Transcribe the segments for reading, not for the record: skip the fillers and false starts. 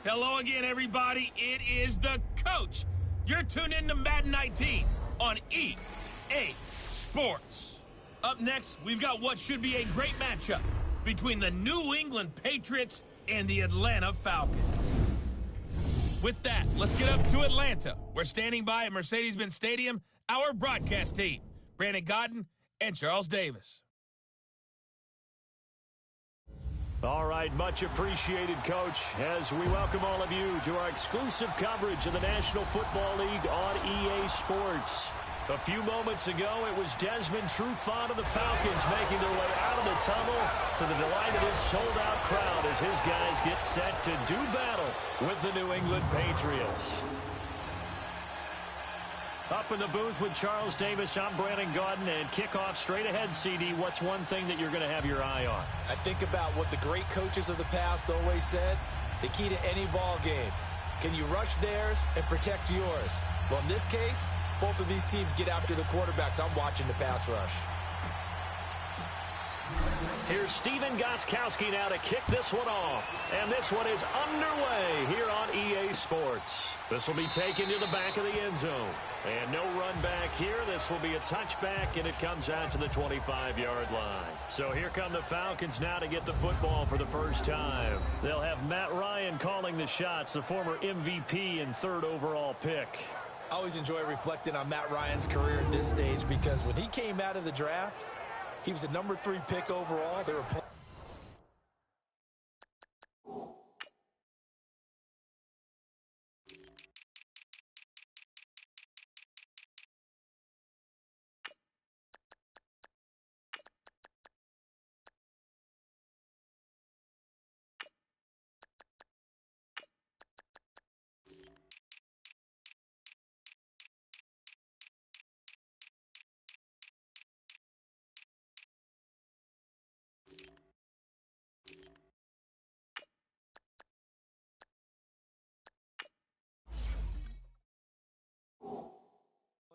Hello again, everybody. It is the coach. You're tuned in to Madden 19 on EA Sports. Up next, we've got what should be a great matchup between the New England Patriots and the Atlanta Falcons. With that, let's get up to Atlanta. We're standing by at Mercedes-Benz Stadium, our broadcast team, Brandon Godden and Charles Davis. All right, much appreciated, Coach, as we welcome all of you to our exclusive coverage of the National Football League on EA Sports. A few moments ago, it was Desmond Trufant of the Falcons making their way out of the tunnel to the delight of his sold-out crowd as his guys get set to do battle with the New England Patriots. Up in the booth with Charles Davis, I'm Brandon Godden, and kickoff straight ahead, CD. What's one thing that you're going to have your eye on? I think about what the great coaches of the past always said. The key to any ball game. Can you rush theirs and protect yours? Well, in this case, both of these teams get after the quarterbacks. I'm watching the pass rush. Here's Steven Gostkowski now to kick this one off. And this one is underway here on EA Sports. This will be taken to the back of the end zone. And no run back here. This will be a touchback, and it comes out to the 25-yard line. So here come the Falcons now to get the football for the first time. They'll have Matt Ryan calling the shots, the former MVP and third overall pick. I always enjoy reflecting on Matt Ryan's career at this stage because when he came out of the draft, he was the number 3 pick overall. They were playing.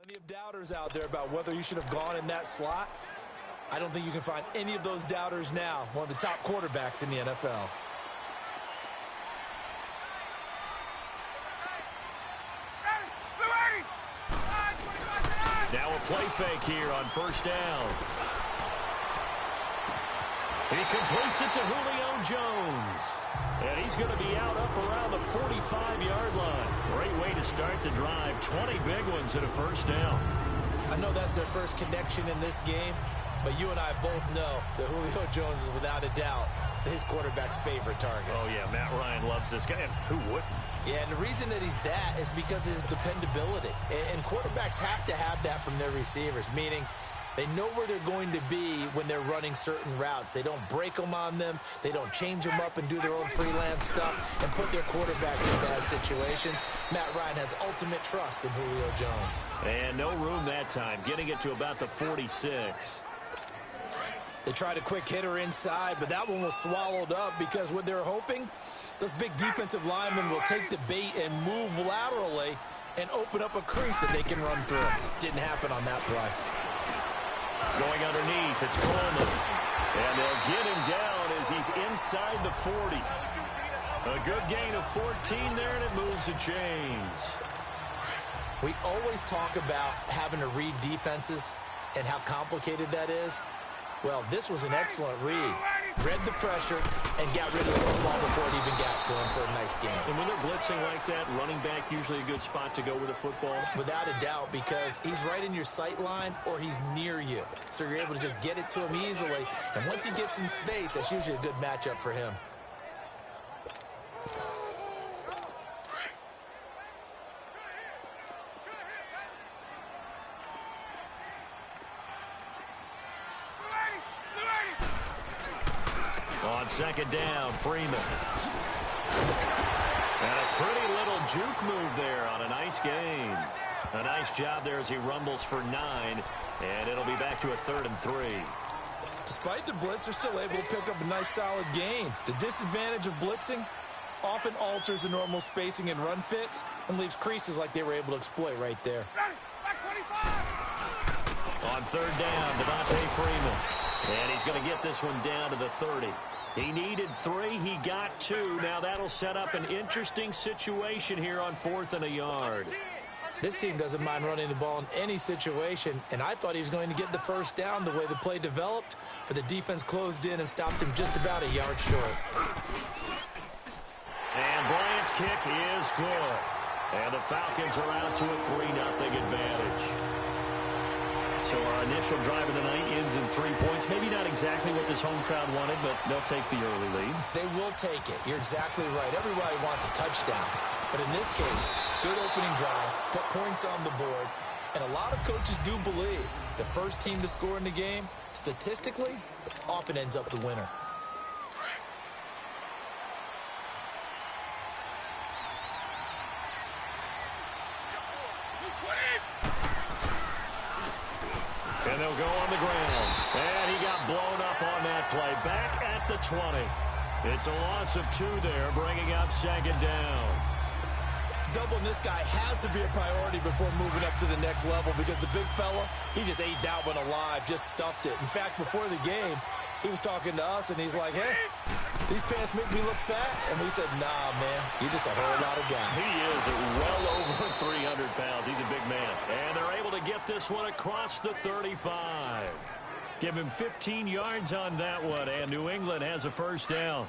Plenty of doubters out there about whether you should have gone in that slot. I don't think you can find any of those doubters now. One of the top quarterbacks in the NFL. Now a play fake here on first down. He completes it to Julio Jones. And he's going to be out up around the 45-yard line. Great way to start the drive. 20 big ones at a first down. I know that's their first connection in this game, but you and I both know that Julio Jones is without a doubt his quarterback's favorite target. Oh, yeah, Matt Ryan loves this guy. And who wouldn't? Yeah, and the reason that he's that is because of his dependability. And quarterbacks have to have that from their receivers, meaning they know where they're going to be when they're running certain routes. They don't break them on them. They don't change them up and do their own freelance stuff and put their quarterbacks in bad situations. Matt Ryan has ultimate trust in Julio Jones. And no room that time, getting it to about the 46. They tried a quick hitter inside, but that one was swallowed up because what they're hoping, those big defensive linemen will take the bait and move laterally and open up a crease that they can run through. Didn't happen on that play. Going underneath, it's Coleman. And they'll get him down as he's inside the 40. A good gain of 14 there, and it moves the chains. We always talk about having to read defenses and how complicated that is. Well, this was an excellent read. Read the pressure and got rid of the football before it even got to him for a nice game. And when they're blitzing like that, running back usually a good spot to go with a football? Without a doubt, because he's right in your sight line or he's near you. So you're able to just get it to him easily. And once he gets in space, that's usually a good matchup for him. On second down, Freeman. And a pretty little juke move there on a nice gain. A nice job there as he rumbles for 9, and it'll be back to a 3rd and 3. Despite the blitz, they're still able to pick up a nice solid gain. The disadvantage of blitzing often alters the normal spacing and run fits and leaves creases like they were able to exploit right there. On 3rd down, Devontae Freeman. And he's going to get this one down to the 30. He needed 3. He got 2. Now that'll set up an interesting situation here on 4th and a yard. This team doesn't mind running the ball in any situation, and I thought he was going to get the first down the way the play developed, but the defense closed in and stopped him just about a yard short. And Bryant's kick is good. And the Falcons are out to a 3-0 advantage. So our initial drive of the night ends in 3 points. Maybe not exactly what this home crowd wanted, but they'll take the early lead. They will take it. You're exactly right. Everybody wants a touchdown. But in this case, good opening drive, put points on the board, and a lot of coaches do believe the first team to score in the game, statistically, often ends up the winner. And they'll go on the ground. And he got blown up on that play. Back at the 20. It's a loss of 2 there, bringing up 2nd down. Doubling this guy has to be a priority before moving up to the next level because the big fella, he just ate that one alive, just stuffed it. In fact, before the game, he was talking to us, and he's like, hey, these pants make me look fat. And we said, nah, man, you're just a whole lot of guy. He is well over 300 pounds. He's a big man. And they're able to get this one across the 35. Give him 15 yards on that one, and New England has a first down.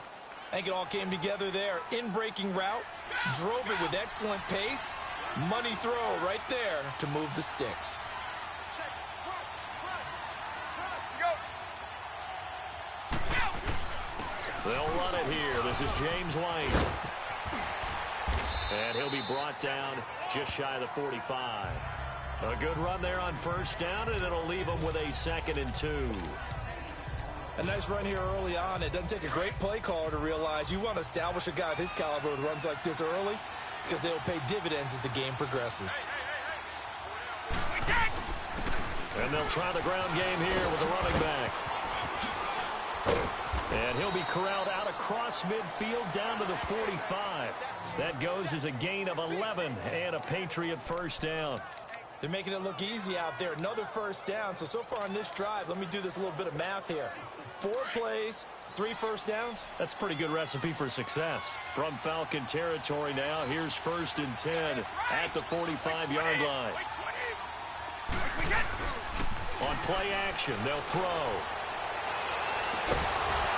I think it all came together there. In-breaking route, drove it with excellent pace. Money throw right there to move the sticks. They'll run it here. This is James White. And he'll be brought down just shy of the 45. A good run there on first down, and it'll leave them with a 2nd and 2. A nice run here early on. It doesn't take a great play caller to realize you want to establish a guy of his caliber with runs like this early because they'll pay dividends as the game progresses. And they'll try the ground game here with the running back. And he'll be corralled out across midfield down to the 45. That goes as a gain of 11 and a Patriot first down. They're making it look easy out there. Another first down. So far on this drive, let me do this little bit of math here. 4 plays, 3 first downs. That's a pretty good recipe for success. From Falcon territory now, here's 1st and 10 at the 45-yard line. On play action, they'll throw.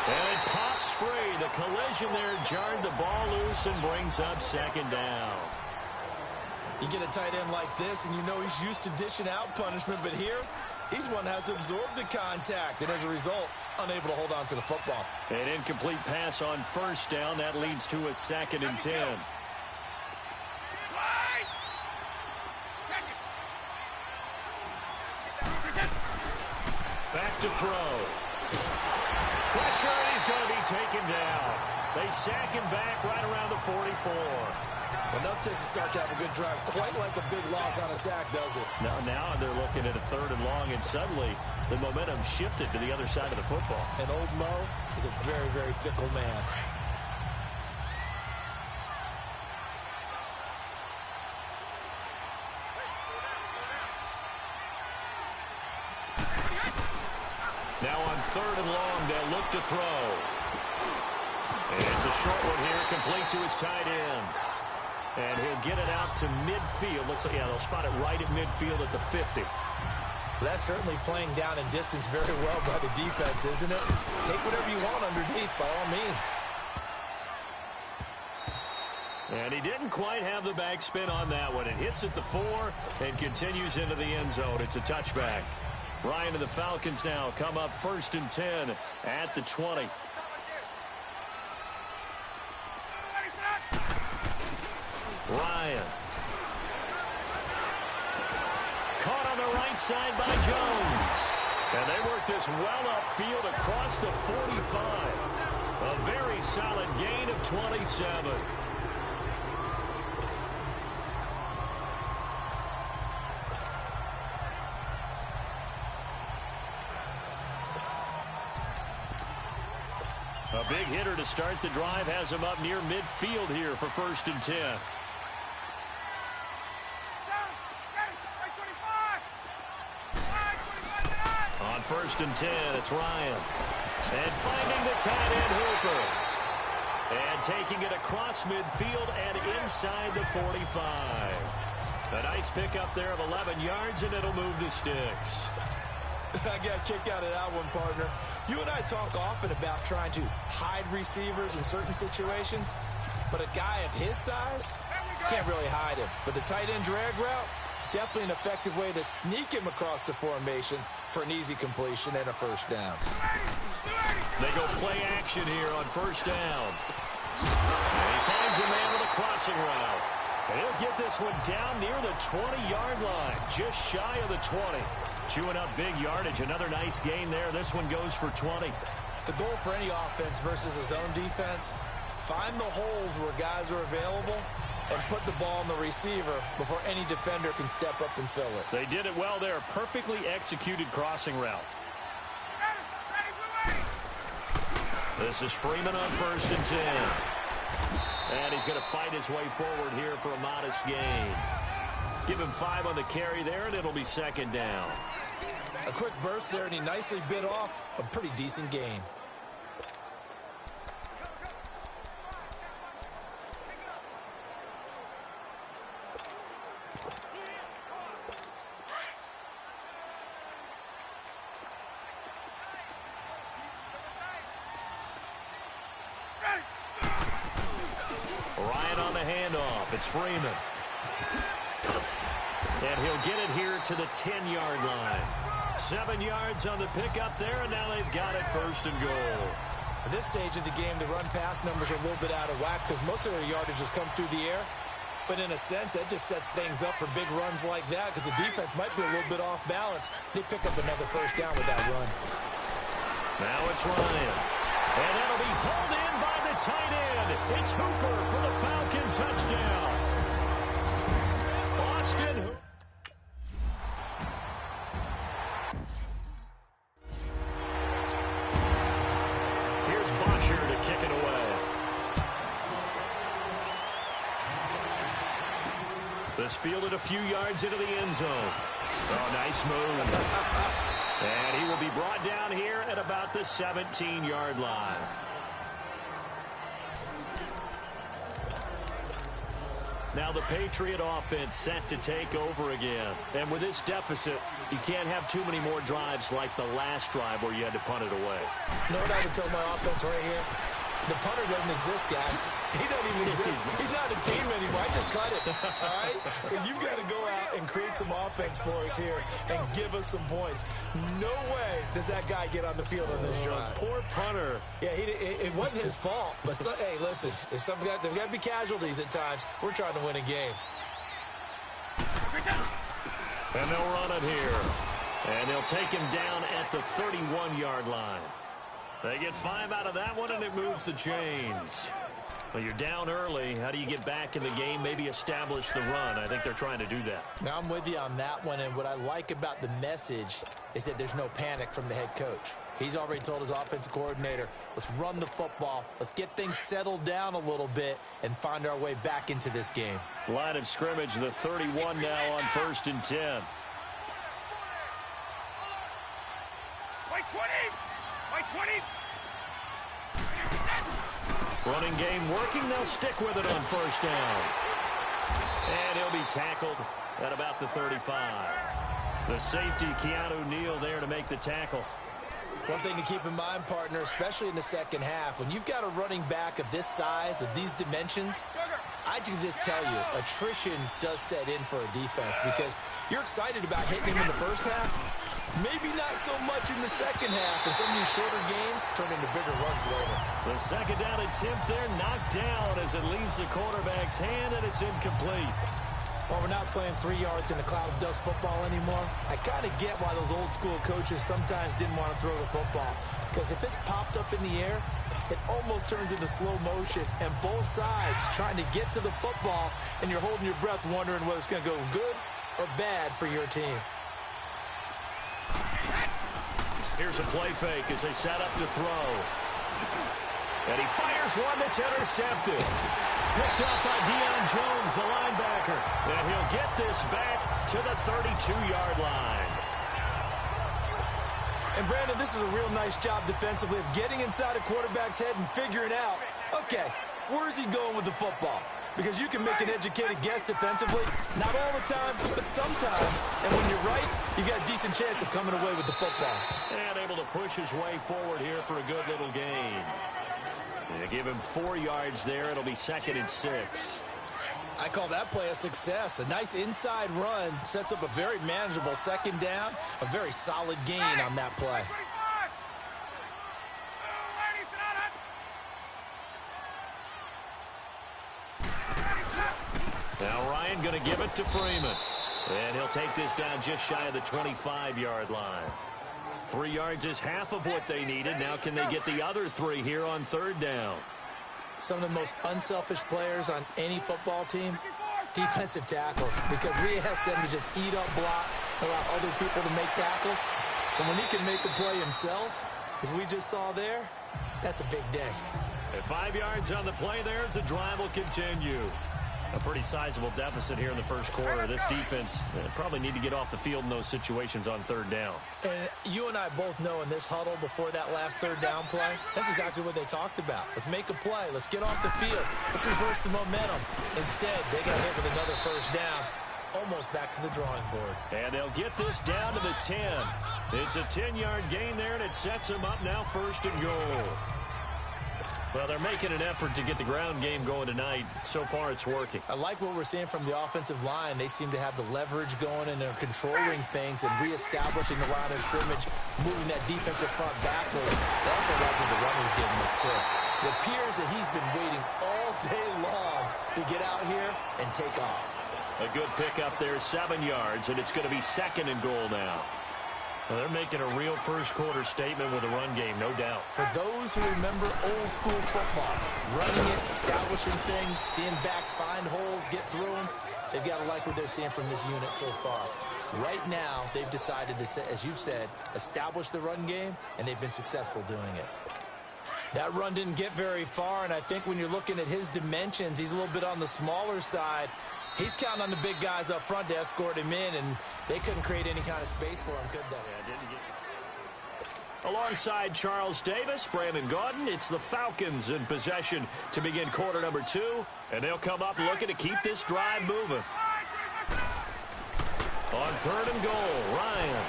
And it pops free. The collision there jarred the ball loose and brings up 2nd down. You get a tight end like this, and you know he's used to dishing out punishment, but here, he's one that has to absorb the contact, and as a result, unable to hold on to the football. An incomplete pass on first down. That leads to a 2nd and 10. Back to throw. Pressure, and he's going to be taken down. They sack him back right around the 44. Enough takes to start to have a good drive. Quite like a big loss on a sack, does it? Now they're looking at a 3rd and long, and suddenly the momentum shifted to the other side of the football. And old Mo is a very, very fickle man. Now on 3rd and long, they'll look to throw. And it's a short one here, complete to his tight end. And he'll get it out to midfield. Looks like, yeah, they'll spot it right at midfield at the 50. That's certainly playing down in distance very well by the defense, isn't it? Take whatever you want underneath, by all means. And he didn't quite have the backspin on that one. It hits at the 4 and continues into the end zone. It's a touchback. Ryan and the Falcons now come up 1st and 10 at the 20. Ryan. Caught on the right side by Jones. And they work this well upfield across the 45. A very solid gain of 27. A big hitter to start the drive has him up near midfield here for 1st and 10. On 1st and 10, it's Ryan. And finding the tight end Hooper. And taking it across midfield and inside the 45. A nice pickup there of 11 yards, and it'll move the sticks. I got a kick out of that one, partner. You and I talk often about trying to hide receivers in certain situations, but a guy of his size can't really hide him. But the tight end drag route, definitely an effective way to sneak him across the formation for an easy completion and a first down. They go play action here on first down. And he finds a man with a crossing route. And he'll get this one down near the 20-yard line, just shy of the 20. Chewing up big yardage. Another nice gain there. This one goes for 20. The goal for any offense versus a zone defense, find the holes where guys are available and put the ball on the receiver before any defender can step up and fill it. They did it well there. Perfectly executed crossing route. This is Freeman on 1st and 10. And he's going to fight his way forward here for a modest gain. Give him 5 on the carry there, and it'll be 2nd down. A quick burst there, and he nicely bit off a pretty decent gain. Ryan on the handoff. It's Freeman. And he'll get it here to the 10-yard line. 7 yards on the pickup there, and now they've got it 1st and goal. At this stage of the game, the run-pass numbers are a little bit out of whack because most of their yardage has come through the air. But in a sense, that just sets things up for big runs like that because the defense might be a little bit off balance. They pick up another first down with that run. Now it's Ryan. And that'll be hauled in by the tight end. It's Hooper for the Falcon touchdown. Austin Hooper. Here's Bosher to kick it away. This fielded a few yards into the end zone. Oh, nice move. And he will be brought down here at about the 17-yard line. Now the Patriot offense set to take over again. And with this deficit, you can't have too many more drives like the last drive where you had to punt it away. You know what I would tell my offense right here? The punter doesn't exist, guys. He doesn't even exist. He's not a team anymore. I just cut it. All right? So you've got to go out and create some offense for us here and give us some points. No way does that guy get on the field on this drive. Poor punter. Yeah, it wasn't his fault. But, hey, listen, there's got to be casualties at times. We're trying to win a game. And they'll run it here. And they'll take him down at the 31-yard line. They get 5 out of that one, and it moves the chains. Well, you're down early. How do you get back in the game, maybe establish the run? I think they're trying to do that. Now, I'm with you on that one, and what I like about the message is that there's no panic from the head coach. He's already told his offensive coordinator, let's run the football, let's get things settled down a little bit, and find our way back into this game. Line of scrimmage, the 31 now on 1st and 10. White 20! White 20! Running game working. They'll stick with it on 1st down. And he'll be tackled at about the 35. The safety, Keanu Neal, there to make the tackle. One thing to keep in mind, partner, especially in the second half, when you've got a running back of this size, of these dimensions, I can just tell you, attrition does set in for a defense because you're excited about hitting him in the first half. Maybe not so much in the second half, and some of these shorter gains turn into bigger runs later. The 2nd down attempt there knocked down as it leaves the quarterback's hand, and it's incomplete. Well, we're not playing 3 yards in a cloud of dust football anymore. I kind of get why those old school coaches sometimes didn't want to throw the football. Because if it's popped up in the air, it almost turns into slow motion. And both sides trying to get to the football, and you're holding your breath wondering whether it's going to go good or bad for your team. Here's a play fake as they set up to throw. And he fires one that's intercepted. Picked up by Deion Jones, the linebacker. And he'll get this back to the 32-yard line. And, Brandon, this is a real nice job defensively of getting inside a quarterback's head and figuring out, okay, where's he going with the football? Because you can make an educated guess defensively, not all the time, but sometimes. And when you're right, you got a decent chance of coming away with the football. And able to push his way forward here for a good little gain. They give him 4 yards there. It'll be 2nd and 6. I call that play a success. A nice inside run sets up a very manageable 2nd down. A very solid gain on that play. Now Ryan going to give it to Freeman. And he'll take this down just shy of the 25-yard line. 3 yards is half of what they needed. Now can they get the other 3 here on 3rd down? Some of the most unselfish players on any football team, defensive tackles, because we ask them to just eat up blocks, allow other people to make tackles. But when he can make the play himself, as we just saw there, that's a big day. At 5 yards on the play there as the drive will continue. A pretty sizable deficit here in the first quarter. This defense probably need to get off the field in those situations on 3rd down. And you and I both know in this huddle before that last 3rd down play, that's exactly what they talked about. Let's make a play. Let's get off the field. Let's reverse the momentum. Instead, they got hit with another 1st down, almost back to the drawing board. And they'll get this down to the 10. It's a 10-yard gain there, and it sets them up now 1st and goal. Well, they're making an effort to get the ground game going tonight. So far, it's working. I like what we're seeing from the offensive line. They seem to have the leverage going, and they're controlling things and reestablishing the line of scrimmage, moving that defensive front backwards. They also like what the runner's getting this, too. It appears that he's been waiting all day long to get out here and take off. A good pickup there, 7 yards, and it's going to be 2nd and goal now. Well, they're making a real first-quarter statement with a run game, no doubt. For those who remember old-school football, running it, establishing things, seeing backs find holes, get through them, they've got to like what they're seeing from this unit so far. Right now, they've decided to, as you've said, establish the run game, and they've been successful doing it. That run didn't get very far, and I think when you're looking at his dimensions, he's a little bit on the smaller side. He's counting on the big guys up front to escort him in, and they couldn't create any kind of space for him, could they? Alongside Charles Davis, Brandon Gaudin, it's the Falcons in possession to begin quarter number 2, and they'll come up looking to keep this drive moving. On 3rd and goal, Ryan.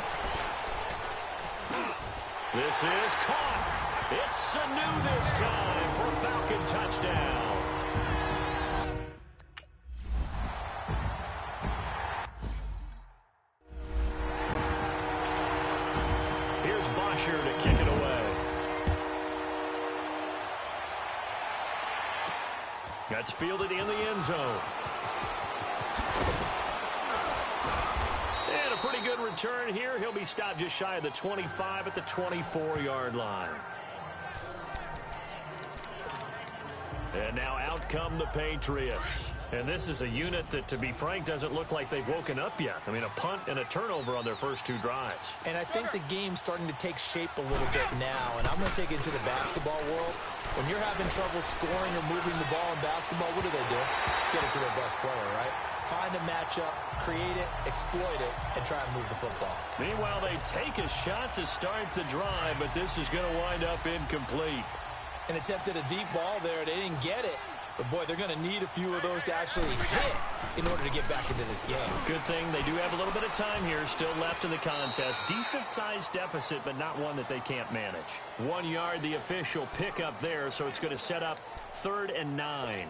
This is caught. It's Sanu this time for a Falcon touchdown. To kick it away. That's fielded in the end zone. And a pretty good return here. He'll be stopped just shy of the 25 at the 24-yard line. And now out come the Patriots. And this is a unit that, to be frank, doesn't look like they've woken up yet. I mean, a punt and a turnover on their first 2 drives. And I think the game's starting to take shape a little bit now. And I'm going to take it into the basketball world. When you're having trouble scoring or moving the ball in basketball, what do? Get it to their best player, right? Find a matchup, create it, exploit it, and try and move the football. Meanwhile, they take a shot to start the drive, but this is going to wind up incomplete. An attempt at a deep ball there. They didn't get it. But, boy, they're going to need a few of those to actually hit in order to get back into this game. Good thing they do have a little bit of time here still left in the contest. Decent-sized deficit, but not one that they can't manage. 1 yard, the official pickup there, so it's going to set up 3rd and 9.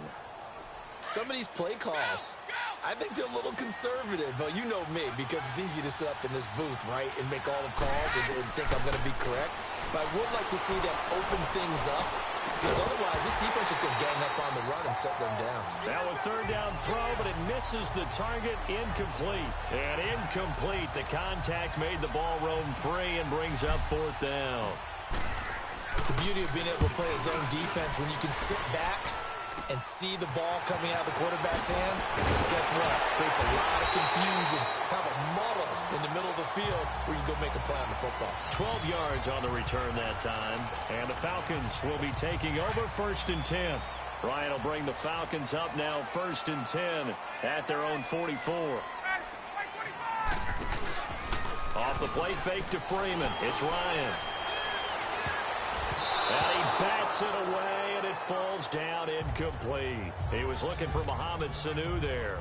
Some of these play calls, I think they're a little conservative. But you know me, because it's easy to sit up in this booth, right, and make all the calls and think I'm going to be correct. But I would like to see them open things up. Because otherwise, this defense is going to gang up on the run and shut them down. Now a 3rd down throw, but it misses the target. Incomplete. And incomplete. The contact made the ball roam free and brings up 4th down. The beauty of being able to play a zone defense when you can sit back and see the ball coming out of the quarterback's hands, guess what? Creates a lot of confusion. Have a muddle in the middle of the field where you go make a play on the football. 12 yards on the return that time. And the Falcons will be taking over 1st and 10. Ryan will bring the Falcons up now 1st and 10 at their own 44. Off the play fake to Freeman. It's Ryan. And he bats it away, and it falls down incomplete. He was looking for Mohamed Sanu there.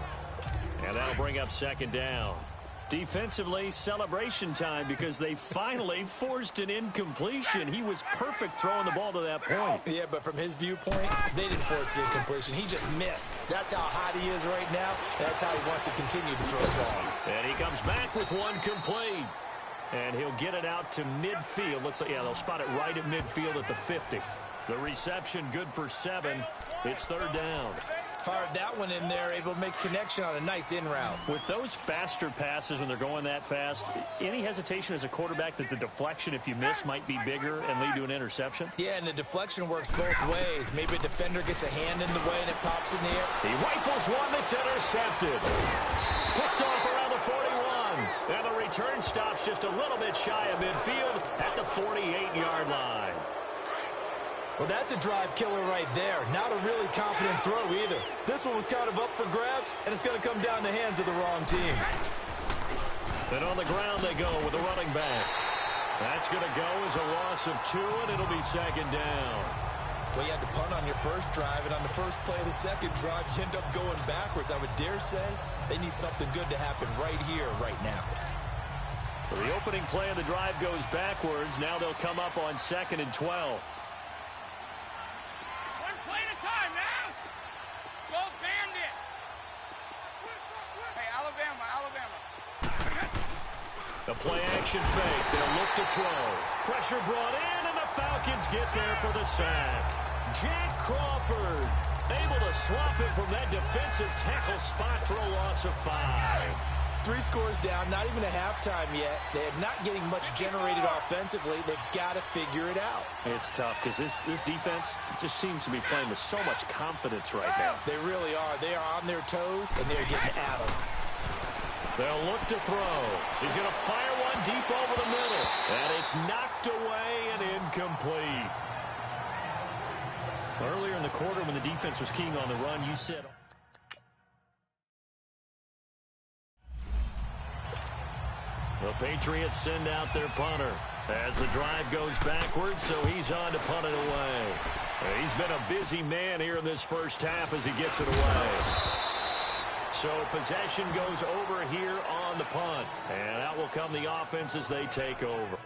And that'll bring up second down. Defensively, celebration time because they finally forced an incompletion. He was perfect throwing the ball to that point. Yeah, but from his viewpoint, they didn't force the incompletion. He just missed. That's how hot he is right now. That's how he wants to continue to throw the ball. And he comes back with one complete. And he'll get it out to midfield. Looks like, yeah, they'll spot it right at midfield at the 50. The reception good for 7. It's third down. Fired that one in there, able to make connection on a nice in route. With those faster passes when they're going that fast, any hesitation as a quarterback that the deflection, if you miss, might be bigger and lead to an interception? Yeah, and the deflection works both ways. Maybe a defender gets a hand in the way and it pops in the air. He rifles one that's intercepted. Picked off around the 41. And the return stops just a little bit shy of midfield at the 48-yard line. Well, that's a drive killer right there. Not a really confident throw either. This one was kind of up for grabs, and it's going to come down the hands of the wrong team. Then on the ground they go with a running back. That's going to go as a loss of 2, and it'll be second down. Well, you had to punt on your first drive, and on the first play of the second drive, you end up going backwards. I would dare say they need something good to happen right here, right now. So the opening play of the drive goes backwards. Now they'll come up on 2nd and 12. The play-action fake. They'll look to throw. Pressure brought in, and the Falcons get there for the sack. Jack Crawford able to swap him from that defensive tackle spot for a loss of 5. 3 scores down, not even a halftime yet. They're not getting much generated offensively. They've got to figure it out. It's tough because this defense just seems to be playing with so much confidence right now. They really are. They are on their toes, and they're getting at them. They'll look to throw. He's going to fire one deep over the middle. And it's knocked away and incomplete. Earlier in the quarter when the defense was keying on the run, you said... The Patriots send out their punter as the drive goes backwards, so he's on to punt it away. He's been a busy man here in this first half as he gets it away. So possession goes over here on the punt. And out will come the offense as they take over.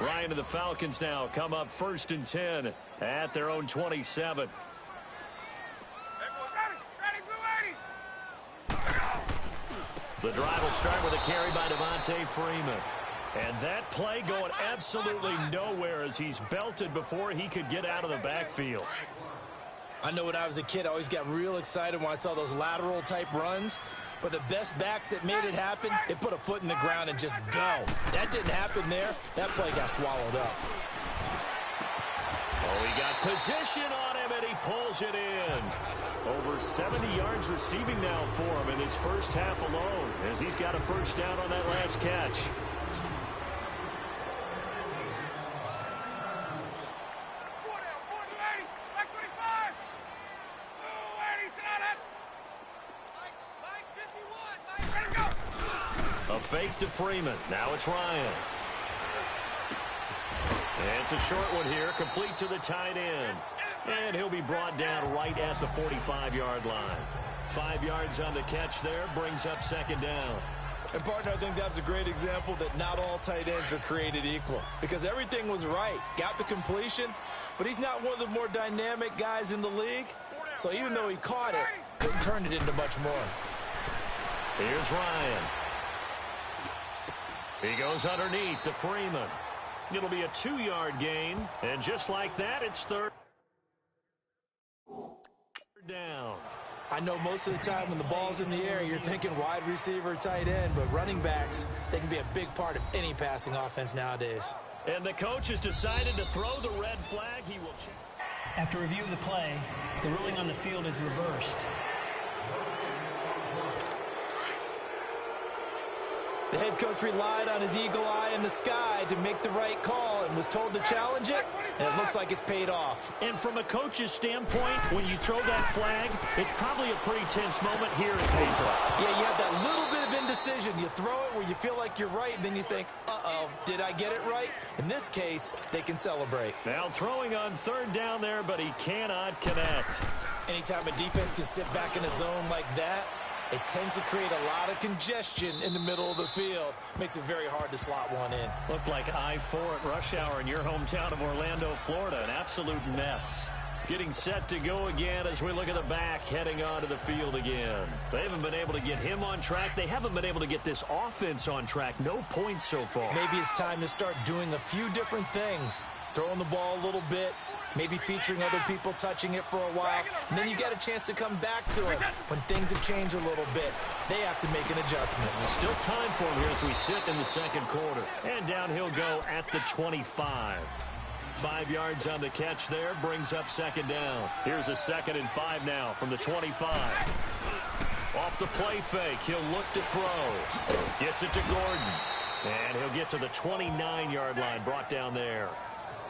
Ryan and the Falcons now come up 1st and 10 at their own 27. The drive will start with a carry by Devontae Freeman. And that play going absolutely nowhere as he's belted before he could get out of the backfield. I know when I was a kid, I always got real excited when I saw those lateral type runs. But the best backs that made it happen, they put a foot in the ground and just go. That didn't happen there. That play got swallowed up. Oh, he got position on him, and he pulls it in. Over 70 yards receiving now for him in his first half alone, as he's got a first down on that last catch. A fake to Freeman. Now it's Ryan. And it's a short one here, complete to the tight end. And he'll be brought down right at the 45-yard line. 5 yards on the catch there, brings up second down. And, partner, I think that's a great example that not all tight ends are created equal. Because everything was right. Got the completion, but he's not one of the more dynamic guys in the league. So even though he caught it, couldn't turn it into much more. Here's Ryan. He goes underneath to Freeman. It'll be a 2-yard gain. And just like that, it's third down. I know most of the time when the ball's in the air, you're thinking wide receiver, tight end, but running backs, they can be a big part of any passing offense nowadays. And the coach has decided to throw the red flag. He will check. After review of the play, the ruling on the field is reversed. The head coach relied on his eagle eye in the sky to make the right call and was told to challenge it, and it looks like it's paid off. And from a coach's standpoint, when you throw that flag, it's probably a pretty tense moment. Here it pays off. Yeah, you have that little bit of indecision. You throw it where you feel like you're right, and then you think, uh-oh, did I get it right? In this case, they can celebrate. Now throwing on third down there, but he cannot connect. Anytime a defense can sit back in a zone like that, it tends to create a lot of congestion in the middle of the field. Makes it very hard to slot one in. Looked like I-4 at rush hour in your hometown of Orlando, Florida. An absolute mess. Getting set to go again as we look at the back, heading onto the field again. They haven't been able to get him on track. They haven't been able to get this offense on track. No points so far. Maybe it's time to start doing a few different things. Throwing the ball a little bit, maybe featuring other people touching it for a while, and then you get a chance to come back to it when things have changed a little bit. They have to make an adjustment. Still time for him here as we sit in the second quarter. And down he'll go at the 25. 5 yards on the catch there, brings up second down. Here's a 2nd and 5 now from the 25. Off the play fake, he'll look to throw. Gets it to Gordon. And he'll get to the 29-yard line, brought down there.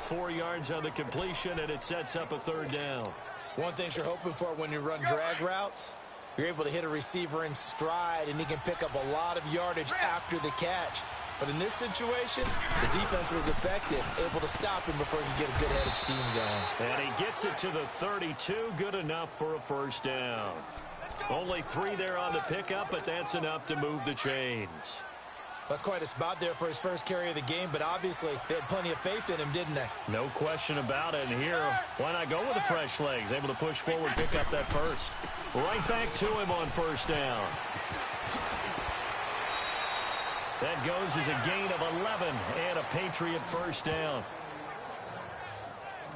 4 yards on the completion, and it sets up a third down. One thing you're hoping for when you run drag routes, you're able to hit a receiver in stride, and he can pick up a lot of yardage after the catch. But in this situation, the defense was effective, able to stop him before he could get a good head of steam going. And he gets it to the 32, good enough for a first down. Only 3 there on the pickup, but that's enough to move the chains. That's quite a spot there for his first carry of the game, but obviously they had plenty of faith in him, didn't they? No question about it. And here, why not go with the fresh legs? Able to push forward, pick up that first. Right back to him on first down. That goes as a gain of 11 and a Patriot first down.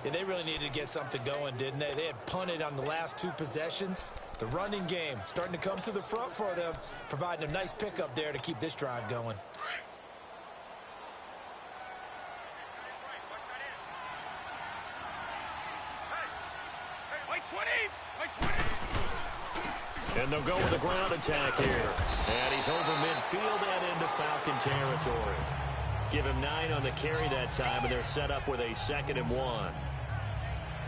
Yeah, they really needed to get something going, didn't they? They had punted on the last 2 possessions. The running game starting to come to the front for them, providing a nice pickup there to keep this drive going. And they'll go with a ground attack here. And he's over midfield and into Falcon territory. Give him 9 on the carry that time, and they're set up with a 2nd and 1.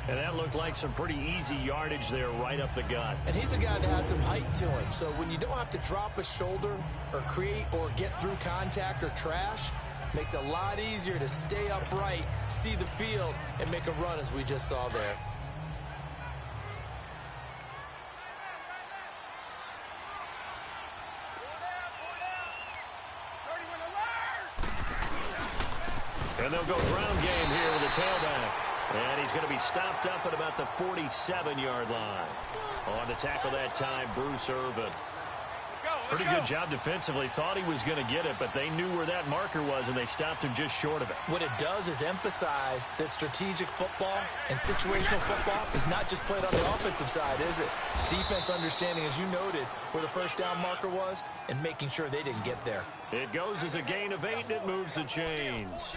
And that looked like some pretty easy yardage there right up the gut. And he's a guy that has some height to him. So when you don't have to drop a shoulder or create or get through contact or trash, makes it a lot easier to stay upright, see the field, and make a run as we just saw there. And they'll go ground game here with the tailback. And he's going to be stopped up at about the 47-yard line. On to tackle that time, Bruce Irvin. Pretty good job defensively. Thought he was going to get it, but they knew where that marker was, and they stopped him just short of it. What it does is emphasize that strategic football and situational football is not just played on the offensive side, is it? Defense understanding, as you noted, where the first down marker was and making sure they didn't get there. It goes as a gain of 8, and it moves the chains.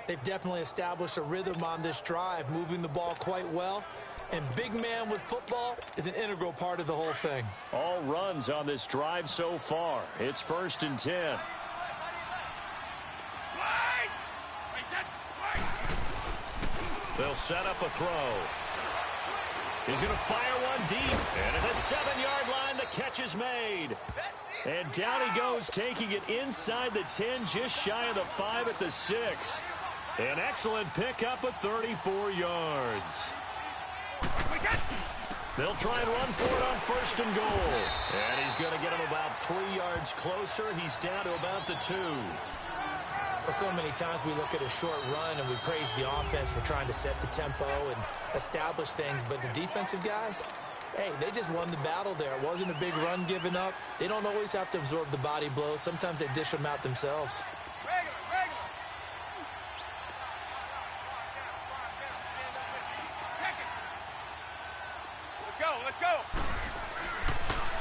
They've definitely established a rhythm on this drive, moving the ball quite well. And big man with football is an integral part of the whole thing. All runs on this drive so far. It's 1st and 10. They'll set up a throw. He's going to fire one deep. And at the 7-yard line, the catch is made. And down he goes, taking it inside the 10, just shy of the 5 at the 6. An excellent pickup of 34 yards. They'll try and run for it on 1st and goal. And he's going to get him about 3 yards closer. He's down to about the 2. Well, so many times we look at a short run and we praise the offense for trying to set the tempo and establish things. But the defensive guys, hey, they just won the battle there. It wasn't a big run given up. They don't always have to absorb the body blows. Sometimes they dish them out themselves.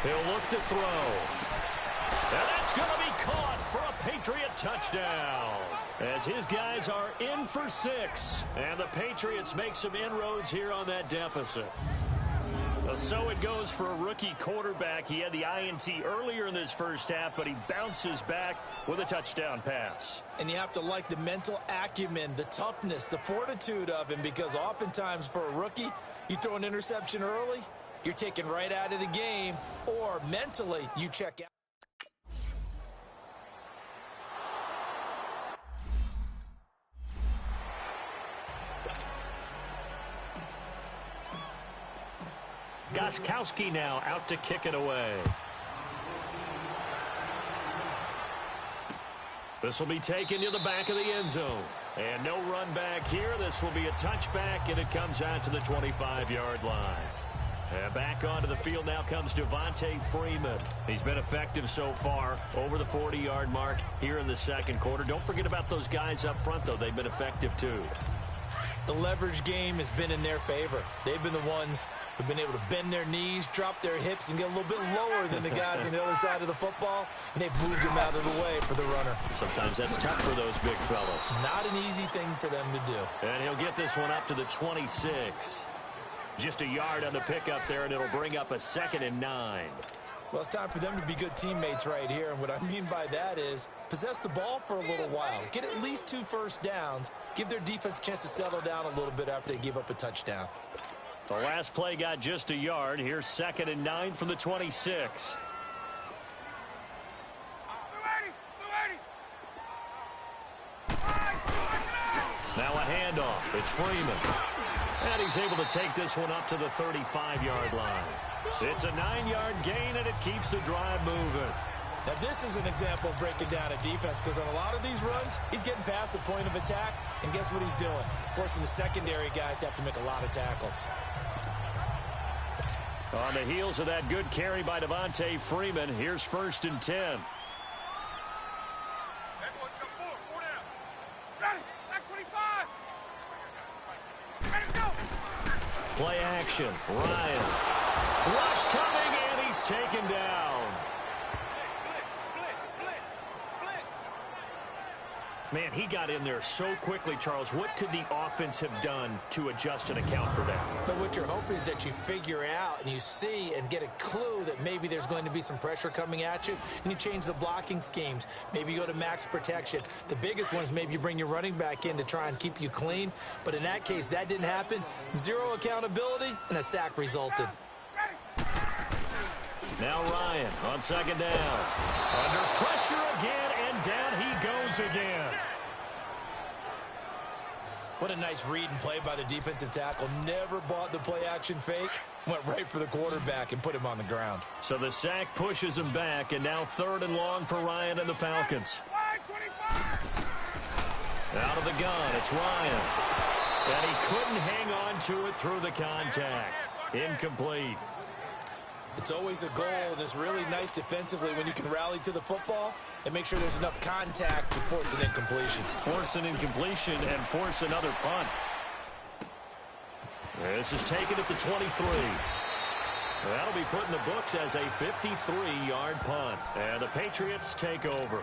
He'll look to throw. And that's going to be caught for a Patriot touchdown. As his guys are in for 6. And the Patriots make some inroads here on that deficit. So it goes for a rookie quarterback. He had the INT earlier in this first half, but he bounces back with a touchdown pass. And you have to like the mental acumen, the toughness, the fortitude of him, because oftentimes for a rookie, you throw an interception early, you're taken right out of the game, or mentally you check out. Gostkowski now out to kick it away. This will be taken to the back of the end zone. And no run back here. This will be a touchback, and it comes out to the 25-yard line. And back onto the field now comes Devontae Freeman. He's been effective so far, over the 40-yard mark here in the second quarter. Don't forget about those guys up front, though. They've been effective, too. The leverage game has been in their favor. They've been the ones who've been able to bend their knees, drop their hips, and get a little bit lower than the guys on the other side of the football, and they've moved them out of the way for the runner. Sometimes that's tough for those big fellas. Not an easy thing for them to do. And he'll get this one up to the 26. Just a yard on the pickup there, and it'll bring up a 2nd and 9. Well, it's time for them to be good teammates right here, and what I mean by that is possess the ball for a little while. Get at least 2 first downs. Give their defense a chance to settle down a little bit after they give up a touchdown. The last play got just a yard. Here's 2nd and 9 from the 26. Now a handoff. It's Freeman. And he's able to take this one up to the 35-yard line. It's a 9-yard gain, and it keeps the drive moving. Now, this is an example of breaking down a defense, because on a lot of these runs, he's getting past the point of attack, and guess what he's doing? Forcing the secondary guys to have to make a lot of tackles. On the heels of that good carry by Devontae Freeman, here's 1st and 10. Play action. Ryan. Rush coming, and he's taken down. Man, he got in there so quickly, Charles. What could the offense have done to adjust and account for that? But what you're hoping is that you figure out and you see and get a clue that maybe there's going to be some pressure coming at you, and you change the blocking schemes. Maybe you go to max protection. The biggest one is maybe you bring your running back in to try and keep you clean. But in that case, that didn't happen. 0 accountability, and a sack resulted. Now Ryan on 2nd down. Under pressure again, and down he goes again. What a nice read and play by the defensive tackle. Never bought the play-action fake. Went right for the quarterback and put him on the ground. So the sack pushes him back, and now 3rd and long for Ryan and the Falcons. Out of the gun, it's Ryan. And he couldn't hang on to it through the contact. Incomplete. It's always a goal, and it's really nice defensively when you can rally to the football and make sure there's enough contact to force an incompletion. Force an incompletion and force another punt. This is taken at the 23. That'll be put in the books as a 53-yard punt. And the Patriots take over.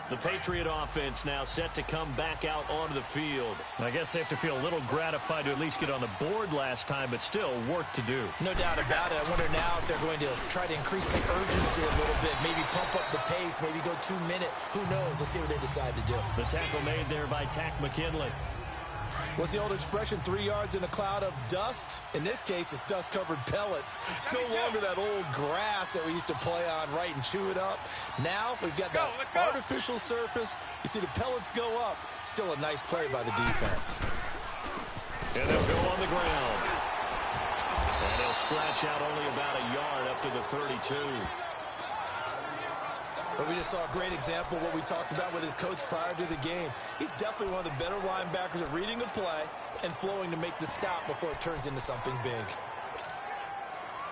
The Patriot offense now set to come back out onto the field. I guess they have to feel a little gratified to at least get on the board last time, but still work to do. No doubt about it. I wonder now if they're going to try to increase the urgency a little bit, maybe pump up the pace, maybe go 2-minute. Who knows? Let's see what they decide to do. The tackle made there by Tack McKinley. What's the old expression, 3 yards in a cloud of dust? In this case, it's dust-covered pellets. It's no longer that old grass that we used to play on, right, and chew it up. Now we've got that artificial surface. You see the pellets go up. Still a nice play by the defense. And they'll go on the ground. And he'll scratch out only about a yard up to the 32. But we just saw a great example of what we talked about with his coach prior to the game. He's definitely one of the better linebackers at reading a play and flowing to make the stop before it turns into something big.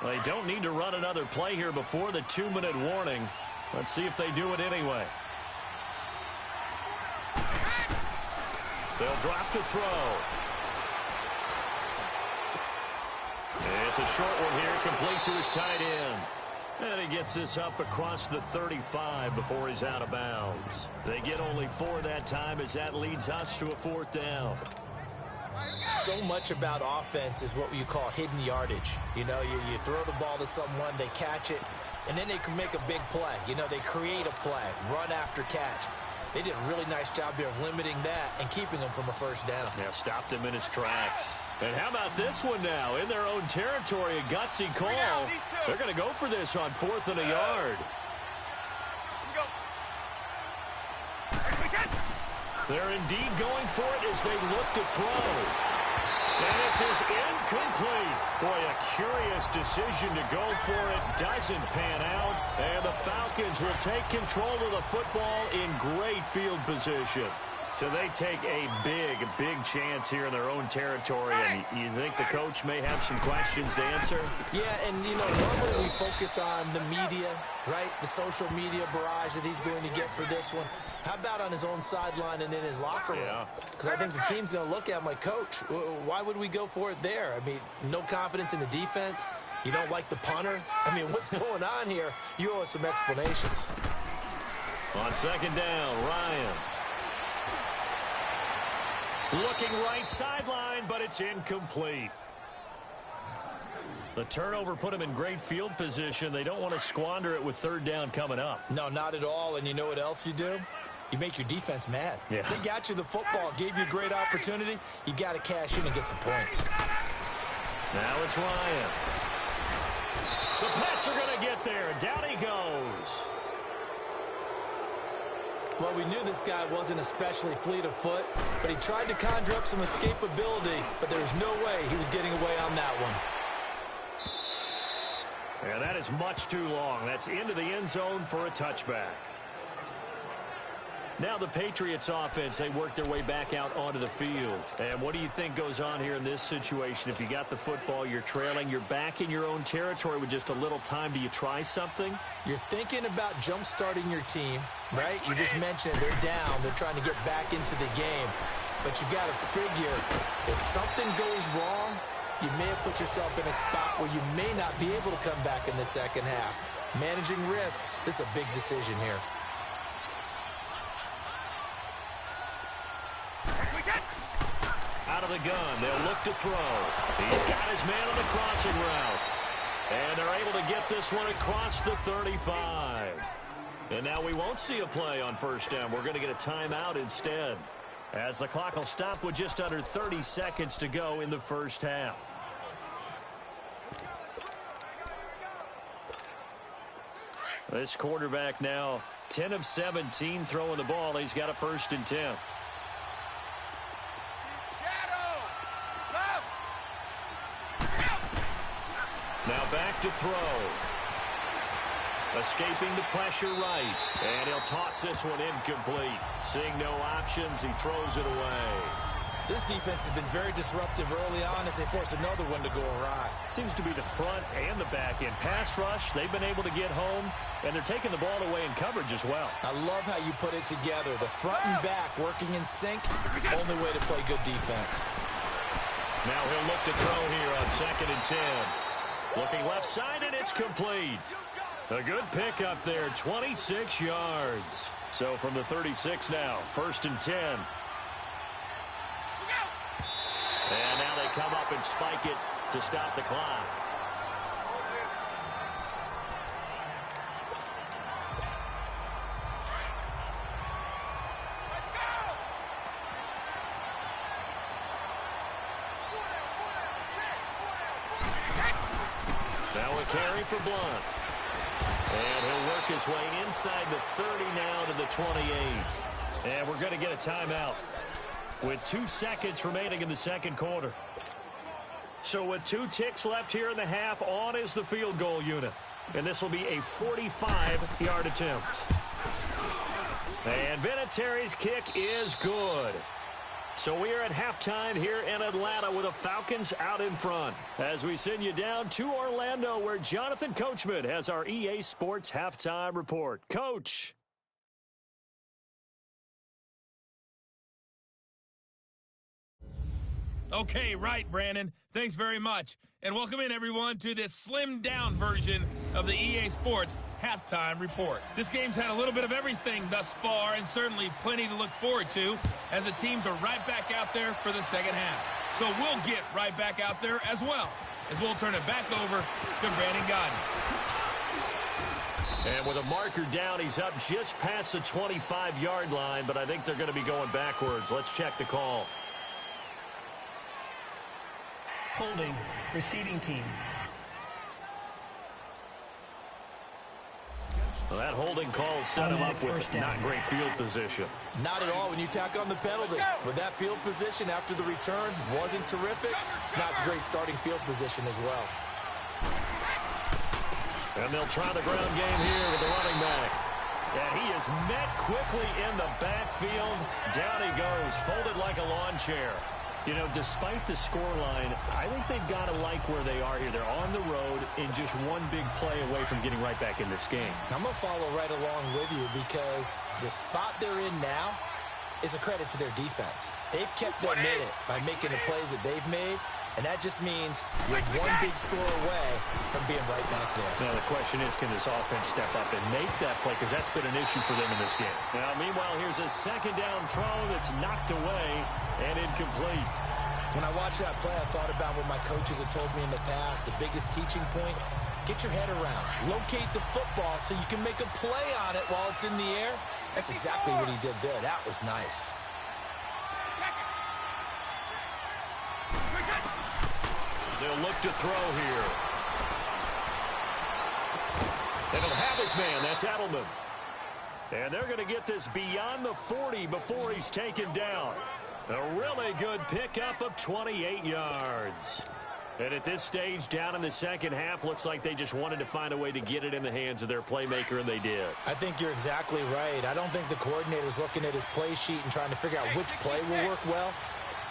Well, they don't need to run another play here before the 2-minute warning. Let's see if they do it anyway. They'll drop to throw. It's a short one here, complete to his tight end. And he gets this up across the 35 before he's out of bounds. They get only 4 that time as that leads us to a 4th down. So much about offense is what you call hidden yardage. You know, you throw the ball to someone, they catch it, and then they can make a big play. You know, they create a play, run after catch. They did a really nice job there of limiting that and keeping him from a 1st down. Yeah, stopped him in his tracks. And how about this one now? In their own territory, a gutsy call. They're going to go for this on 4th and a yard. They're indeed going for it as they look to throw. And this is incomplete. Boy, a curious decision to go for it. Doesn't pan out. And the Falcons will take control of the football in great field position. So they take a big chance here in their own territory. And you think the coach may have some questions to answer? Yeah, and, you know, normally we focus on the media, right? The social media barrage that he's going to get for this one. How about on his own sideline and in his locker room? Because I think the team's going to look at him like, Coach, why would we go for it there? I mean, no confidence in the defense. You don't like the punter. I mean, what's going on here? You owe us some explanations. On 2nd down, Ryan. Looking right sideline, but it's incomplete. The turnover put him in great field position. They don't want to squander it with 3rd down coming up. No, not at all. And you know what else you do? You make your defense mad. Yeah. They got you the football, gave you a great opportunity. You got to cash in and get some points. Now it's Ryan. The Pats are going to get there. Down he goes. Well, we knew this guy wasn't especially fleet of foot, but he tried to conjure up some escapability, but there was no way he was getting away on that one. Yeah, that is much too long. That's into the end zone for a touchback. Now the Patriots offense, they work their way back out onto the field. And what do you think goes on here in this situation? If you got the football, you're trailing, you're back in your own territory with just a little time. Do you try something? You're thinking about jump-starting your team, right? You just mentioned they're down. They're trying to get back into the game. But you got to figure if something goes wrong, you may have put yourself in a spot where you may not be able to come back in the 2nd half. Managing risk, this is a big decision here. Out of the gun, they'll look to throw. He's got his man on the crossing route. And they're able to get this one across the 35. And now we won't see a play on 1st down. We're going to get a timeout instead, as the clock will stop with just under 30 seconds to go in the 1st half. This quarterback now 10 of 17 throwing the ball. He's got a 1st and 10. Now back to throw. Escaping the pressure right. And he'll toss this one incomplete. Seeing no options, he throws it away. This defense has been very disruptive early on as they force another one to go awry. Seems to be the front and the back end. Pass rush, they've been able to get home, and they're taking the ball away in coverage as well. I love how you put it together. The front and back working in sync, only way to play good defense. Now he'll look to throw here on 2nd and 10. Looking left side, and it's complete. A good pickup there, 26 yards. So from the 36 now, 1st and 10. And now they come up and spike it to stop the clock. Now a carry for Blunt. And he'll work his way inside the 30 now to the 28. And we're going to get a timeout with 2 seconds remaining in the 2nd quarter. So with 2 ticks left here in the half, on is the field goal unit. And this will be a 45-yard attempt. And Vinatieri's kick is good. So we are at halftime here in Atlanta with the Falcons out in front, as we send you down to Orlando, where Jonathan Coachman has our EA Sports halftime report. Coach. Okay, right, Brandon. Thanks very much. And welcome in, everyone, to this slimmed-down version of the EA Sports Halftime Report. This game's had a little bit of everything thus far, and certainly plenty to look forward to, as the teams are right back out there for the second half. So we'll get right back out there as well, as we'll turn it back over to Brandon Godden. And with a marker down, he's up just past the 25-yard line, but I think they're going to be going backwards. Let's check the call. Holding, receiving team. Well, that holding call set him up with not great field position. Not at all when you tack on the penalty. With that field position after the return wasn't terrific, it's not a great starting field position as well. And they'll try the ground game here with the running back. And he is met quickly in the backfield. Down he goes, folded like a lawn chair. You know, despite the scoreline, I think they've got to like where they are here. They're on the road and just one big play away from getting right back in this game. I'm going to follow right along with you because the spot they're in now is a credit to their defense. They've kept them in it by making the plays that they've made, and that just means you're one big score away from being right back there. Now, the question is, can this offense step up and make that play? Because that's been an issue for them in this game. Now, meanwhile, here's a second down throw that's knocked away and incomplete. When I watched that play, I thought about what my coaches have told me in the past. The biggest teaching point, get your head around. Locate the football so you can make a play on it while it's in the air. That's exactly what he did there. That was nice. They'll look to throw here. And he'll have his man. That's Edelman. And they're going to get this beyond the 40 before he's taken down. A really good pickup of 28 yards. And at this stage, down in the second half, looks like they just wanted to find a way to get it in the hands of their playmaker, and they did. I think you're exactly right. I don't think the coordinator's looking at his play sheet and trying to figure out which play will work well.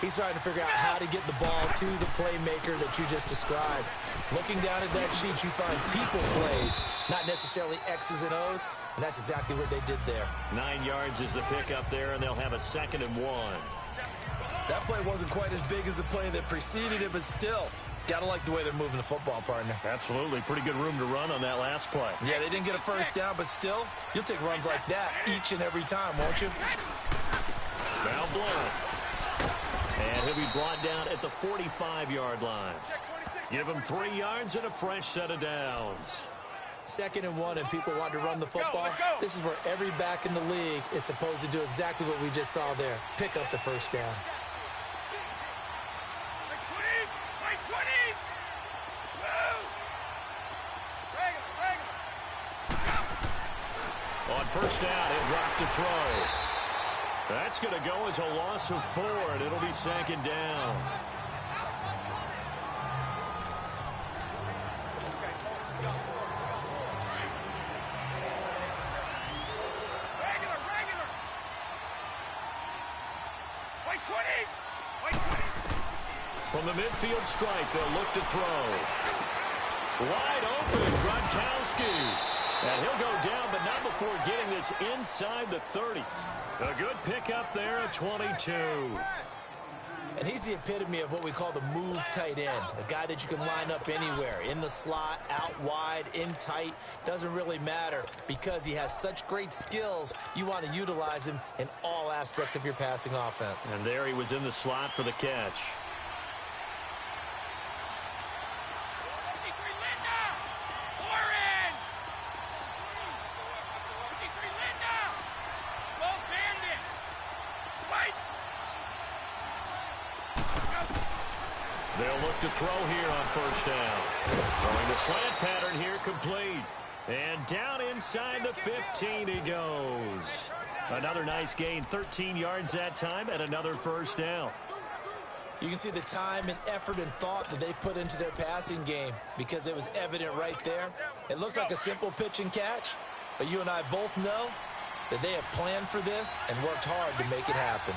He's trying to figure out how to get the ball to the playmaker that you just described. Looking down at that sheet, you find people plays, not necessarily X's and O's, and that's exactly what they did there. 9 yards is the pickup there, and they'll have a 2nd and 1. That play wasn't quite as big as the play that preceded it, but still, gotta like the way they're moving the football, partner. Absolutely. Pretty good room to run on that last play. Yeah, they didn't get a first down, but still, you'll take runs like that each and every time, won't you? Now Blunt. And he'll be brought down at the 45-yard line. Give him 3 yards and a fresh set of downs. 2nd and 1, and people want to run the football. This is where every back in the league is supposed to do exactly what we just saw there. Pick up the first down. On first down, he'll drop to throw. That's going to go as a loss of 4, and it'll be 2nd down. From the midfield stripe, they'll look to throw. Wide open, Gronkowski. And he'll go down, but not before getting this inside the 30. A good pickup there at 22. And he's the epitome of what we call the move tight end. A guy that you can line up anywhere. In the slot, out wide, in tight. Doesn't really matter because he has such great skills. You want to utilize him in all aspects of your passing offense. And there he was in the slot for the catch. They'll look to throw here on first down. Throwing the slant pattern here complete. And down inside the 15 he goes. Another nice gain, 13 yards that time, and another first down. You can see the time and effort and thought that they put into their passing game because it was evident right there. It looks like a simple pitch and catch, but you and I both know that they have planned for this and worked hard to make it happen.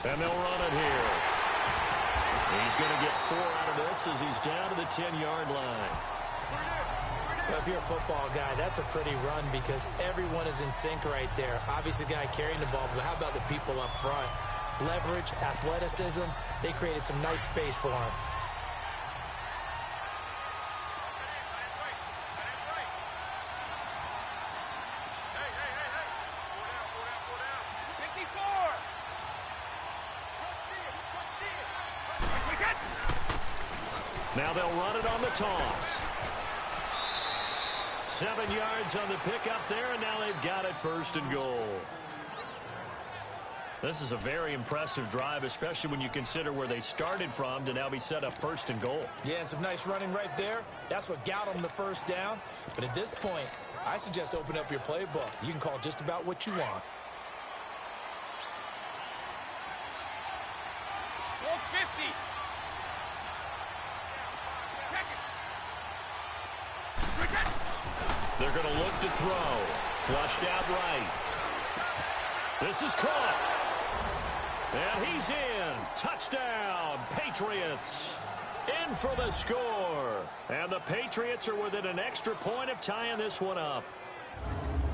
And they'll run it here. He's going to get 4 out of this as he's down to the 10-yard line. If you're a football guy, that's a pretty run because everyone is in sync right there. Obviously, the guy carrying the ball, but how about the people up front? Leverage, athleticism, they created some nice space for him. Now they'll run it on the toss. 7 yards on the pickup there, and now they've got it 1st and goal. This is a very impressive drive, especially when you consider where they started from to now be set up 1st and goal. Yeah, and some nice running right there. That's what got them the 1st down. But at this point, I suggest open up your playbook. You can call just about what you want. 450. They're going to look to throw. Flushed out right. This is caught. And he's in. Touchdown, Patriots. In for the score. And the Patriots are within an extra point of tying this one up.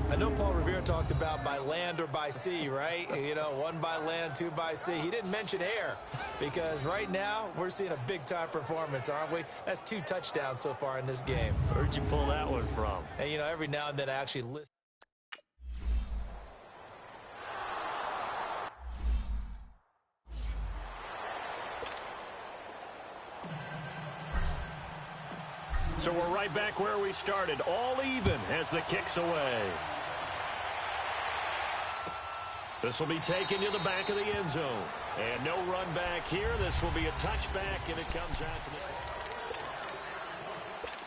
I know Paul Revere talked about by land or by sea, right? You know, 1 by land, 2 by sea. He didn't mention air because right now we're seeing a big-time performance, aren't we? That's 2 touchdowns so far in this game. Where'd you pull that one from? And, you know, every now and then I actually listen. So we're right back where we started, all even as the kick's away. This will be taken to the back of the end zone. And no run back here. This will be a touchback, and it comes out to the...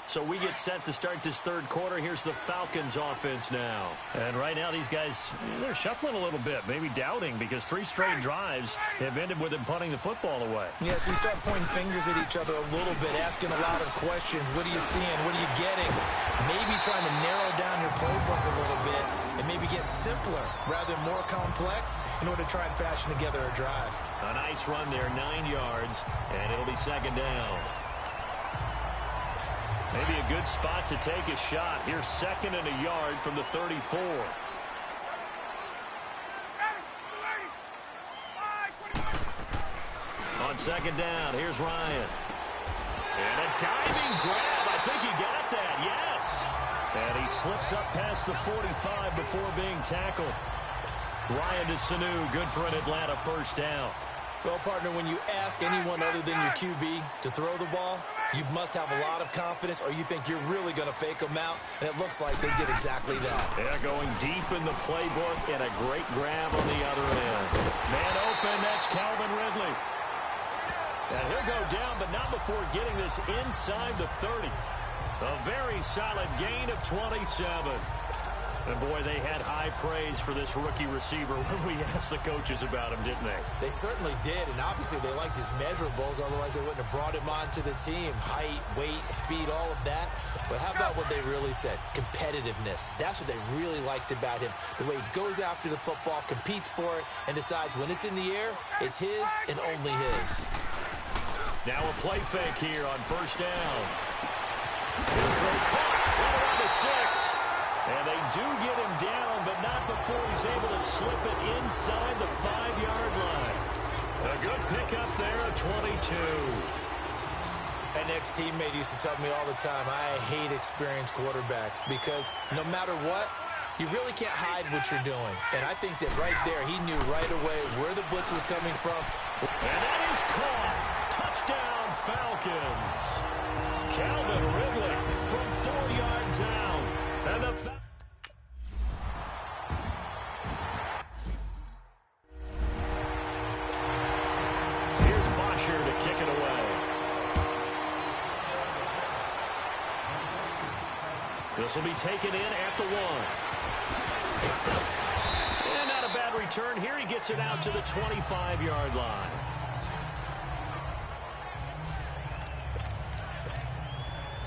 So we get set to start this 3rd quarter. Here's the Falcons offense now. And right now these guys, they're shuffling a little bit, maybe doubting, because 3 straight drives have ended with them punting the football away. Yeah, so you start pointing fingers at each other a little bit, asking a lot of questions. What are you seeing? What are you getting? Maybe trying to narrow down your playbook a little bit and maybe get simpler rather than more complex in order to try and fashion together a drive. A nice run there, 9 yards, and it'll be 2nd down. Maybe a good spot to take a shot. Here's 2nd and a yard from the 34. On 2nd down, here's Ryan. And a diving grab. I think he got that, yes. And he slips up past the 45 before being tackled. Ryan to Sanu, good for an Atlanta 1st down. Well, partner, when you ask anyone other than your QB to throw the ball, you must have a lot of confidence or you think you're really going to fake them out, and it looks like they did exactly that. They're going deep in the playbook and a great grab on the other end. Man open, that's Calvin Ridley. And he'll go down, but not before getting this inside the 30. A very solid gain of 27. And, boy, they had high praise for this rookie receiver when we asked the coaches about him, didn't they? They certainly did, and obviously they liked his measurables. Otherwise, they wouldn't have brought him onto the team. Height, weight, speed, all of that. But how about what they really said? Competitiveness. That's what they really liked about him. The way he goes after the football, competes for it, and decides when it's in the air, it's his and only his. Now a play fake here on 1st down. Here's right around the 6. And they do get him down, but not before he's able to slip it inside the 5-yard line. A good pickup there at 22. An ex-teammate used to tell me all the time, I hate experienced quarterbacks because no matter what, you really can't hide what you're doing. And I think that right there, he knew right away where the blitz was coming from. And that is caught. Touchdown, Falcons. Calvin Ridley from 4 yards out. And the here's Bosher to kick it away. This will be taken in at the 1. And not a bad return here. He gets it out to the 25-yard line.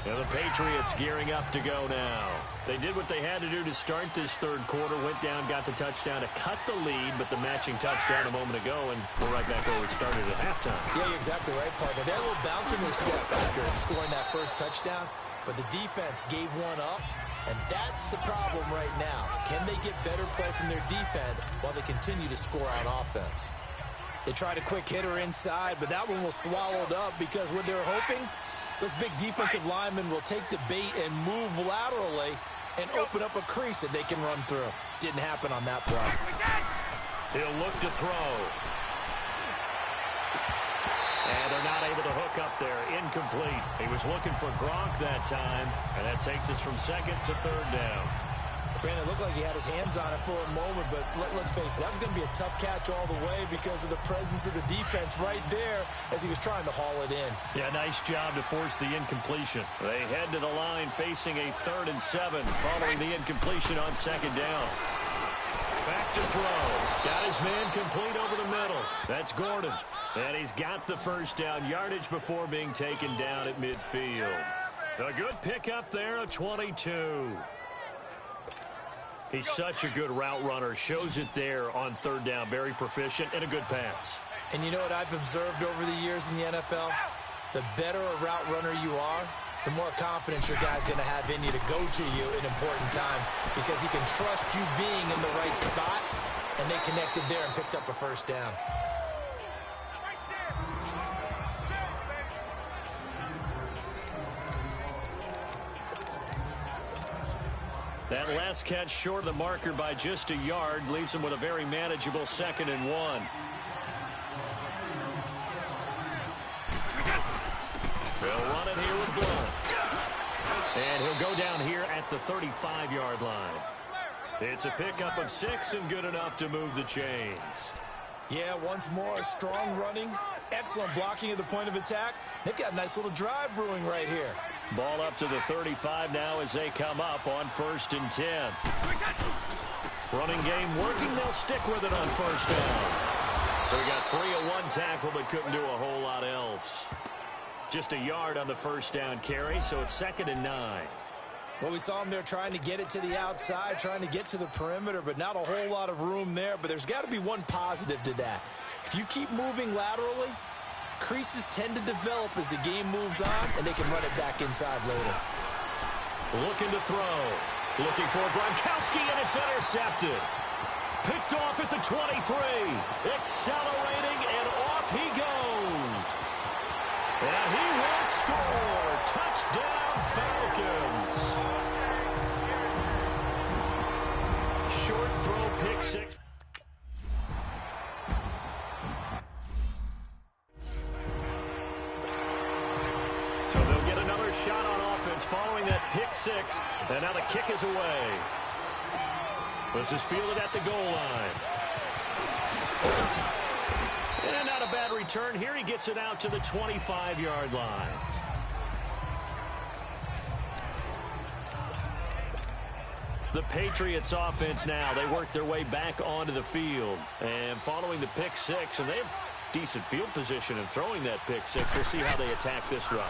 And the Patriots gearing up to go now. They did what they had to do to start this 3rd quarter. Went down, got the touchdown to cut the lead, but the matching touchdown a moment ago, and we're right back where we started at halftime. Yeah, you're exactly right, partner. They're a little bounce in their step after scoring that 1st touchdown. but the defense gave one up, and that's the problem right now. Can they get better play from their defense while they continue to score on offense? They tried a quick hitter inside, but that one was swallowed up because what they were hoping, those big defensive linemen will take the bait and move laterally and open up a crease that they can run through. Didn't happen on that play. He'll look to throw. And they're not able to hook up there. Incomplete. He was looking for Gronk that time, and that takes us from second to third down. Brandon, it looked like he had his hands on it for a moment, but let's face it, that was going to be a tough catch all the way because of the presence of the defense right there as he was trying to haul it in. Yeah, nice job to force the incompletion. They head to the line facing a 3rd and 7 following the incompletion on 2nd down. Back to throw. Got his man complete over the middle. That's Gordon. And he's got the first down yardage before being taken down at midfield. A good pickup there, a 22. He's such a good route runner. Shows it there on 3rd down. Very proficient and a good pass. And you know what I've observed over the years in the NFL? The better a route runner you are, the more confidence your guy's going to have in you to go to you in important times because he can trust you being in the right spot, and they connected there and picked up a first down. That last catch short of the marker by just a yard leaves him with a very manageable 2nd and 1. They'll run it here with Blunt. And he'll go down here at the 35-yard line. It's a pickup of 6 and good enough to move the chains. Yeah, once more, strong running, excellent blocking at the point of attack. They've got a nice little drive brewing right here. Ball up to the 35 now as they come up on 1st and 10. Running game working. They'll stick with it on 1st down. So we got 3 at 1 tackle, but couldn't do a whole lot else. Just a yard on the 1st down carry, so it's 2nd and 9. Well, we saw him there trying to get it to the outside, trying to get to the perimeter, but not a whole lot of room there. But there's got to be one positive to that. If you keep moving laterally, creases tend to develop as the game moves on, and they can run it back inside later. Looking to throw. Looking for Gronkowski, and it's intercepted. Picked off at the 23. Accelerating, and off he goes. And he will score. Touchdown, Falcons. Short throw, pick 6. So they'll get another shot on offense following that pick 6. And now the kick is away. This is fielded at the goal line. And not a bad return. Here he gets it out to the 25-yard line. The Patriots offense now, they work their way back onto the field. And following the pick 6, and they have decent field position in throwing that pick 6. We'll see how they attack this drive.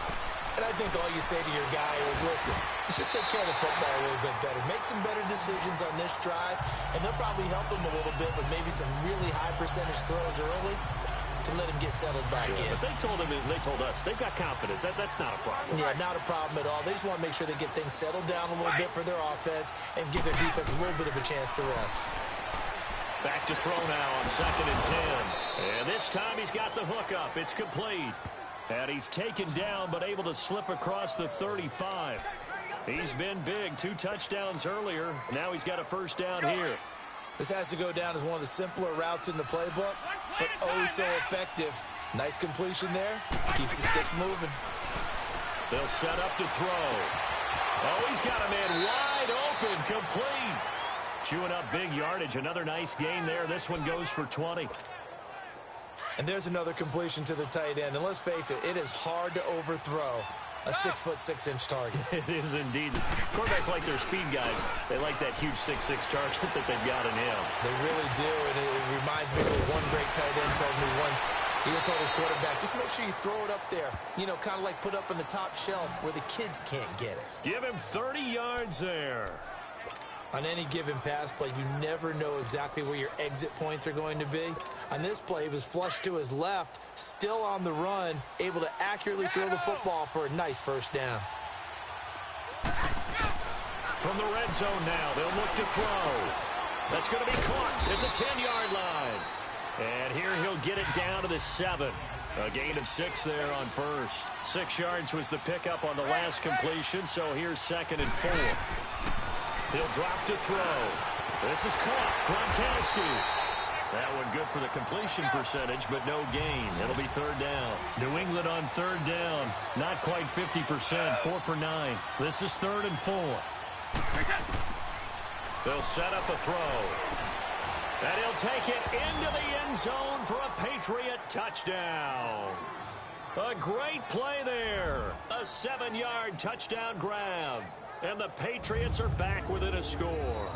And I think all you say to your guy is, listen, let's just take care of the football a little bit better. Make some better decisions on this drive, and they'll probably help him a little bit with maybe some really high percentage throws early to let him get settled back in. But they told us, they've got confidence. That's not a problem. Yeah, not a problem at all. They just want to make sure they get things settled down a little bit for their offense and give their defense a little bit of a chance to rest. Back to throw now on 2nd and 10. And this time he's got the hook up. It's complete. And he's taken down but able to slip across the 35. He's been big. 2 touchdowns earlier. Now he's got a first down here. This has to go down as one of the simpler routes in the playbook, but oh so effective. Nice completion there. Keeps the sticks moving. They'll set up to throw. Oh, he's got a man wide open. Complete. Chewing up big yardage. Another nice gain there. This one goes for 20. And there's another completion to the tight end. And let's face it, it is hard to overthrow a 6'6" target. It is indeed. Quarterbacks like their speed guys. They like that huge 6'6" target that they've got in him. They really do, and it reminds me of what one great tight end told me once. He told his quarterback, just make sure you throw it up there. You know, kind of like put up on the top shelf where the kids can't get it. Give him 30 yards there. On any given pass play, you never know exactly where your exit points are going to be. On this play, he was flushed to his left, still on the run, able to accurately throw the football for a nice first down. From the red zone now, they'll look to throw. That's going to be caught at the 10-yard line. And here he'll get it down to the 7. A gain of 6 there on first. 6 yards was the pickup on the last completion, so here's 2nd and 4. He'll drop to throw. This is caught. Gronkowski. That one good for the completion percentage, but no gain. It'll be 3rd down. New England on 3rd down. Not quite 50%. 4 for 9. This is 3rd and 4. They'll set up a throw. And he'll take it into the end zone for a Patriot touchdown. A great play there. A 7-yard touchdown grab. And the Patriots are back within a score.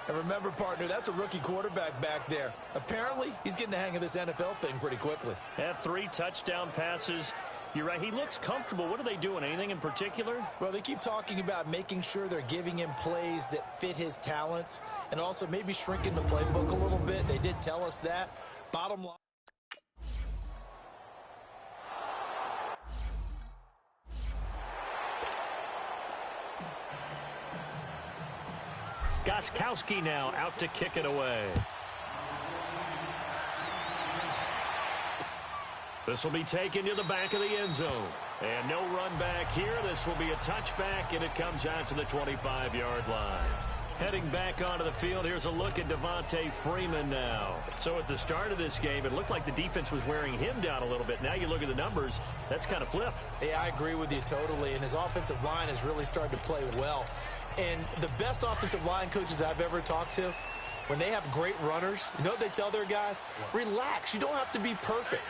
And remember, partner, that's a rookie quarterback back there. Apparently, he's getting the hang of this NFL thing pretty quickly. Had 3 touchdown passes. You're right. He looks comfortable. What are they doing? Anything in particular? Well, they keep talking about making sure they're giving him plays that fit his talents and also maybe shrinking the playbook a little bit. They did tell us that. Bottom line. Gostkowski now out to kick it away. This will be taken to the back of the end zone. And no run back here. This will be a touchback, and it comes out to the 25-yard line. Heading back onto the field, here's a look at Devontae Freeman now. So at the start of this game, it looked like the defense was wearing him down a little bit. Now you look at the numbers, that's kind of flipped. Yeah, I agree with you totally, and his offensive line has really started to play well. And the best offensive line coaches that I've ever talked to, when they have great runners, you know what they tell their guys? Relax. You don't have to be perfect.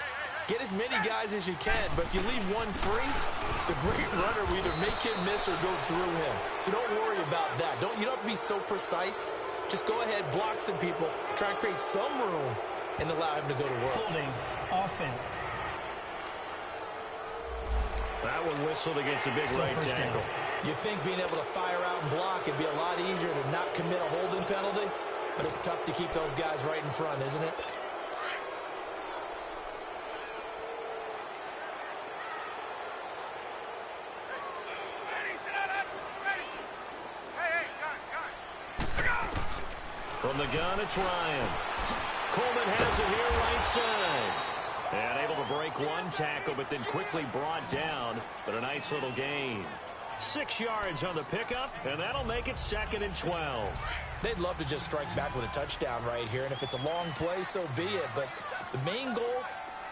Get as many guys as you can, but if you leave one free, the great runner will either make him miss or go through him. So don't worry about that. You don't have to be so precise. Just go ahead, block some people, try and create some room, and allow him to go to work. Holding, offense. That one whistled against a big right tackle. You'd think being able to fire out and block it'd be a lot easier to not commit a holding penalty, but it's tough to keep those guys right in front, isn't it? From the gun, it's Ryan. Coleman has it here right side. And able to break one tackle, but then quickly brought down. But a nice little gain. 6 yards on the pickup, and that'll make it 2nd and 12. They'd love to just strike back with a touchdown right here, and if it's a long play, so be it. But the main goal,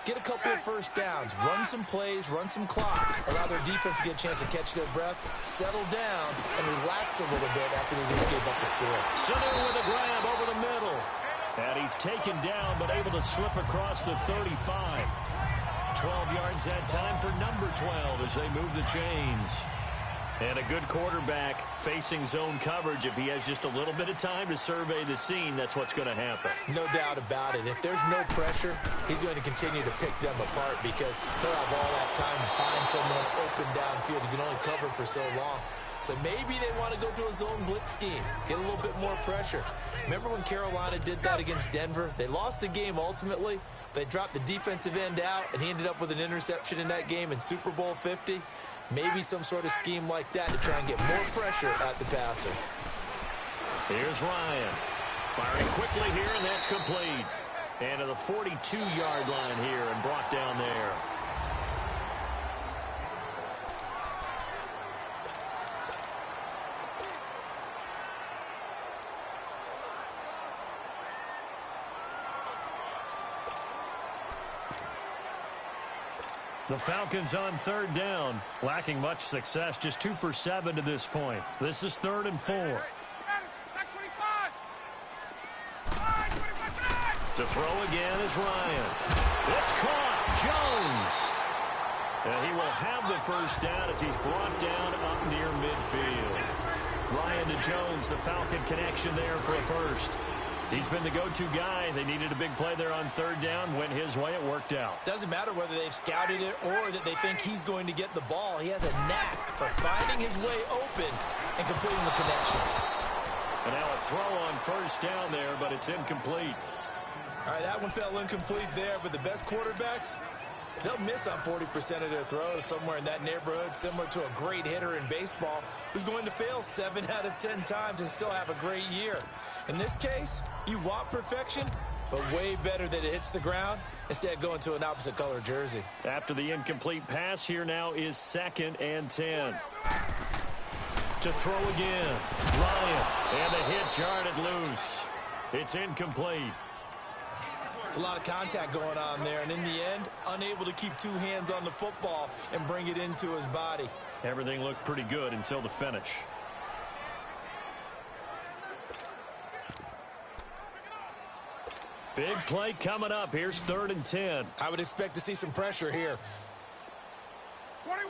get a couple of first downs, run some plays, run some clock, allow their defense to get a chance to catch their breath, settle down, and relax a little bit after they just gave up the score. Center with a grab over the middle. And he's taken down, but able to slip across the 35. 12 yards that time for number 12 as they move the chains. And a good quarterback facing zone coverage. If he has just a little bit of time to survey the scene, that's what's going to happen. No doubt about it. If there's no pressure, he's going to continue to pick them apart because he'll have all that time to find someone open downfield. He can only cover for so long. So maybe they want to go through a zone blitz scheme, get a little bit more pressure. Remember when Carolina did that against Denver? They lost the game ultimately. They dropped the defensive end out, and he ended up with an interception in that game in Super Bowl 50. Maybe some sort of scheme like that to try and get more pressure at the passer. Here's Ryan. Firing quickly here, and that's complete. And to the 42-yard line here and brought down there. The Falcons on 3rd down, lacking much success, just 2 for 7 to this point. This is 3rd and 4. To throw again is Ryan. It's caught. Jones. And he will have the first down as he's brought down up near midfield. Ryan to Jones, the Falcon connection there for a first. He's been the go-to guy. They needed a big play there on 3rd down. Went his way. It worked out. Doesn't matter whether they've scouted it or that they think he's going to get the ball. He has a knack for finding his way open and completing the connection. And now a throw on 1st down there, but it's incomplete. All right, that one fell incomplete there, but the best quarterbacks, They'll miss on 40% of their throws, somewhere in that neighborhood, similar to a great hitter in baseball who's going to fail 7 out of 10 times and still have a great year. In this case, you want perfection, but way better that it hits the ground instead of going to an opposite color jersey. After the incomplete pass, here now is 2nd and 10. To throw again, Ryan, and the hit jarred it loose. It's incomplete. It's a lot of contact going on there, and in the end, unable to keep 2 hands on the football and bring it into his body. Everything looked pretty good until the finish. Big play coming up. Here's 3rd and 10. I would expect to see some pressure here. 21,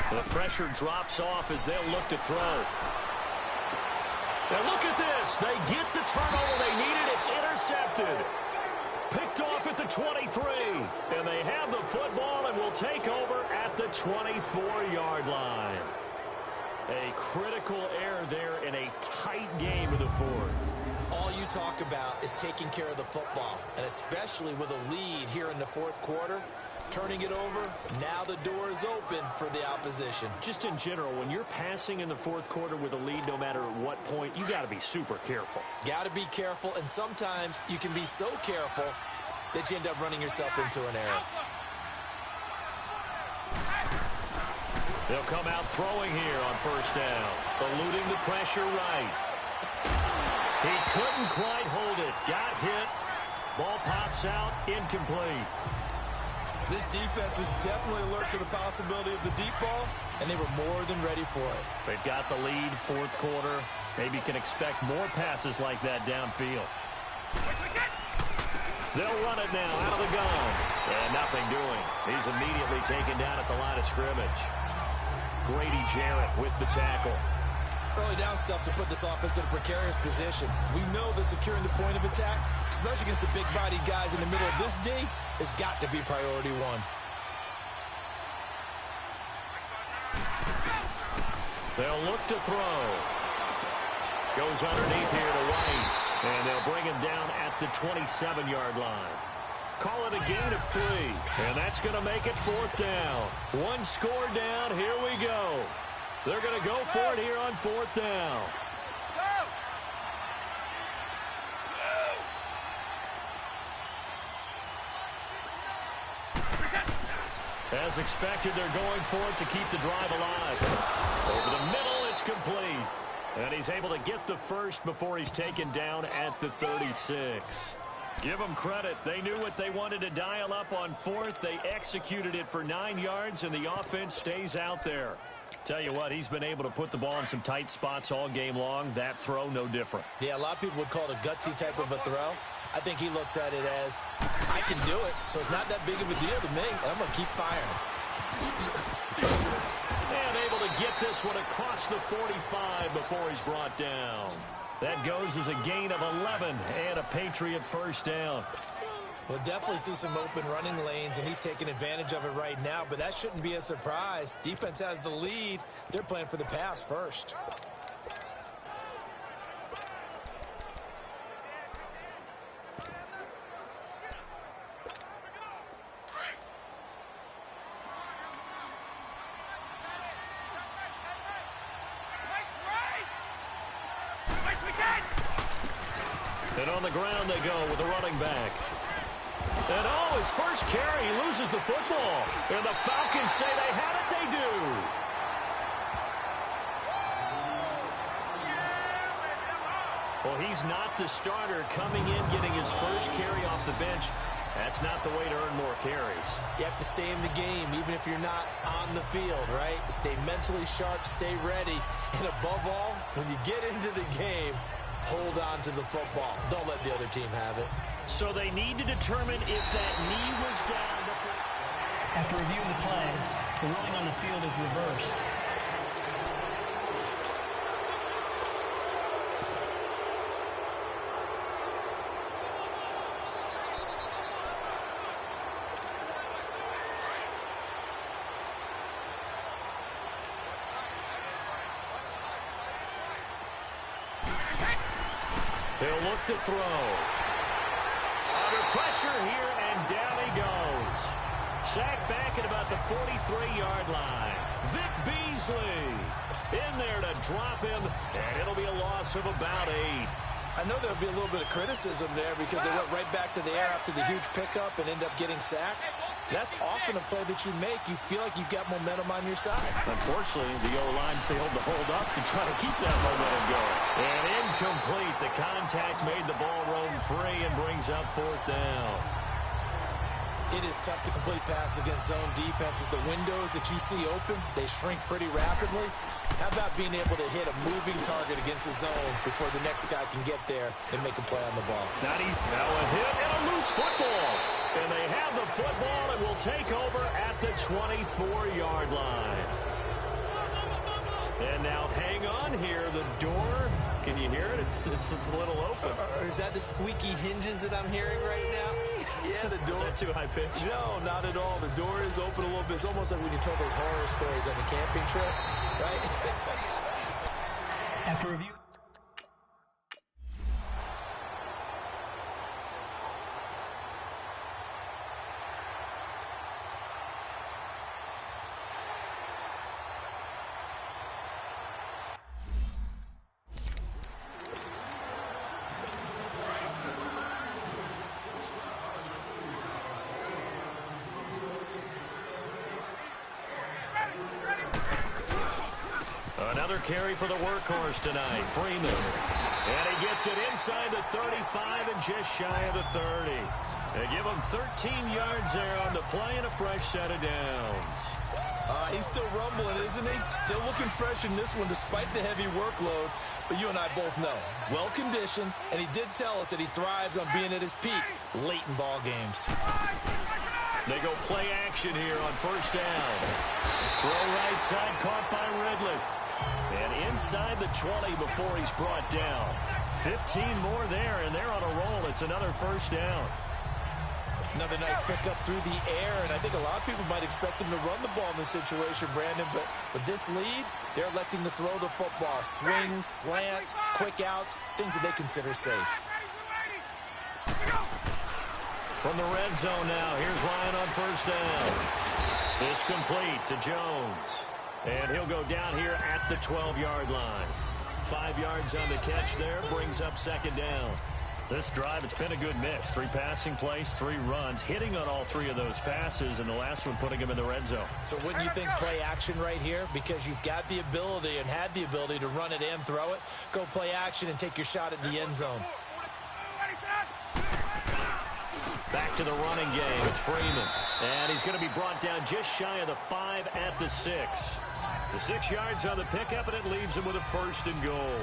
25. The pressure drops off as they'll look to throw. Now look at this. They get the turnover they needed. It's intercepted. Picked off at the 23. And they have the football and will take over at the 24-yard line. A critical error there in a tight game of the 4th. All you talk about is taking care of the football, and especially with a lead here in the 4th quarter. Turning it over, now the door is open for the opposition. Just in general, when you're passing in the 4th quarter with a lead, no matter what point, you got to be super careful. Got to be careful, and sometimes you can be so careful that you end up running yourself into an error. They'll come out throwing here on 1st down, eluding the pressure right. He couldn't quite hold it. Got hit. Ball pops out, incomplete. This defense was definitely alert to the possibility of the deep ball, and they were more than ready for it. They've got the lead, 4th quarter. Maybe can expect more passes like that downfield. They'll run it now out of the gun. And nothing doing. He's immediately taken down at the line of scrimmage. Grady Jarrett with the tackle. Early down stuff to put this offense in a precarious position. We know that securing the point of attack, especially against the big-bodied guys in the middle of this D, has got to be priority 1. They'll look to throw. Goes underneath here to White. And they'll bring him down at the 27-yard line. Call it a gain of 3. And that's going to make it 4th down. 1 score down. Here we go. They're going to go for it here on 4th down. As expected, they're going for it to keep the drive alive. Over the middle, it's complete. And he's able to get the first before he's taken down at the 36. Give them credit. They knew what they wanted to dial up on 4th. They executed it for 9 yards, and the offense stays out there. Tell you what, he's been able to put the ball in some tight spots all game long. That throw, no different. Yeah, a lot of people would call it a gutsy type of a throw. I think he looks at it as, I can do it, so it's not that big of a deal to me, and I'm going to keep firing. And able to get this one across the 45 before he's brought down. That goes as a gain of 11 and a Patriot 1st down. We'll definitely see some open running lanes, and he's taking advantage of it right now, but that shouldn't be a surprise. Defense has the lead. They're playing for the pass first. And on the ground they go with a running back. And oh, his first carry, he loses the football. And the Falcons say they have it, they do. Well, he's not the starter coming in, getting his first carry off the bench. That's not the way to earn more carries. You have to stay in the game, even if you're not on the field, right? Stay mentally sharp, stay ready. And above all, when you get into the game, hold on to the football. Don't let the other team have it. So they need to determine if that knee was down. After reviewing the play, the ruling on the field is reversed. They'll look to throw. Pressure here, and down he goes. Sacked back at about the 43-yard line. Vic Beasley in there to drop him, and it'll be a loss of about 8. I know there'll be a little bit of criticism there because they went right back to the air after the huge pickup and ended up getting sacked. That's often a play that you make. You feel like you've got momentum on your side. Unfortunately, the O-line failed to hold up to try to keep that momentum going. And incomplete. The contact made the ball roam free and brings up 4th down. It is tough to complete passes against zone defenses. The windows that you see open, they shrink pretty rapidly. How about being able to hit a moving target against a zone before the next guy can get there and make a play on the ball? Now a hit and a loose football. And they have the football and will take over at the 24-yard line. And now hang on here. The door, can you hear it? It's a little open. Is that the squeaky hinges that I'm hearing right now? Yeah, the door. Is that too high pitch? No, not at all. The door is open a little bit. It's almost like when you told those horror stories on the camping trip, right? After review. Another carry for the workhorse tonight, Freeman. And he gets it inside the 35 and just shy of the 30. They give him 13 yards there on the play and a fresh set of downs. He's still rumbling, isn't he? Still looking fresh in this one despite the heavy workload. But you and I both know, well-conditioned, and he did tell us that he thrives on being at his peak late in ball games. They go play action here on 1st down. Throw right side, caught by Ridley. And inside the 20 before he's brought down. 15 more there, and they're on a roll. It's another 1st down. Another nice pickup through the air, and I think a lot of people might expect him to run the ball in this situation, Brandon, but with this lead, they're electing to throw the football. Swings, slants, quick outs, things that they consider safe. From the red zone now, here's Ryan on 1st down. It's complete to Jones. And he'll go down here at the 12-yard line. 5 yards on the catch there, brings up 2nd down. This drive, it's been a good mix. 3 passing plays, 3 runs, hitting on all 3 of those passes, and the last one putting him in the red zone. So wouldn't you think play action right here? Because you've got the ability and had the ability to run it and throw it. Go play action and take your shot at the end zone. Back to the running game. It's Freeman. And he's going to be brought down just shy of the 5 at the 6. The 6 yards on the pickup, and it leaves him with a 1st and goal.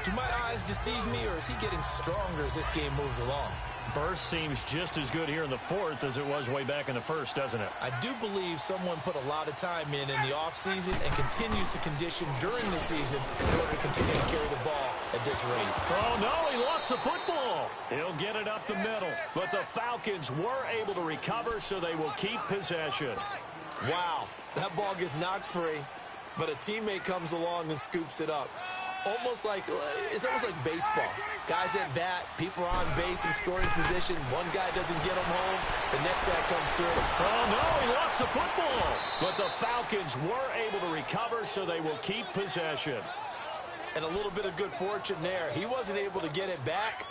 Do my eyes deceive me, or is he getting stronger as this game moves along? Burst seems just as good here in the 4th as it was way back in the 1st, doesn't it? I do believe someone put a lot of time in the offseason and continues to condition during the season in order to continue to carry the ball at this rate. Oh, no, he lost the football. He'll get it up the middle. But the Falcons were able to recover, so they will keep possession. Wow, that ball gets knocked free, but a teammate comes along and scoops it up. It's almost like baseball. Guys at bat, people are on base in scoring position. One guy doesn't get them home, the next guy comes through. Oh, no, he lost the football. But the Falcons were able to recover, so they will keep possession. And a little bit of good fortune there. He wasn't able to get it back,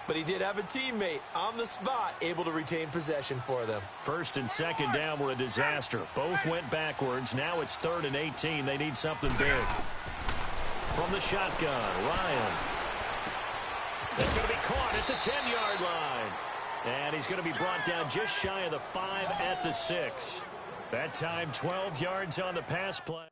but he did have a teammate on the spot able to retain possession for them. 1st and 2nd down were a disaster. Both went backwards. Now it's 3rd and 18. They need something big. From the shotgun, Ryan. That's going to be caught at the 10-yard line. And he's going to be brought down just shy of the 5 at the 6. That time, 12 yards on the pass play.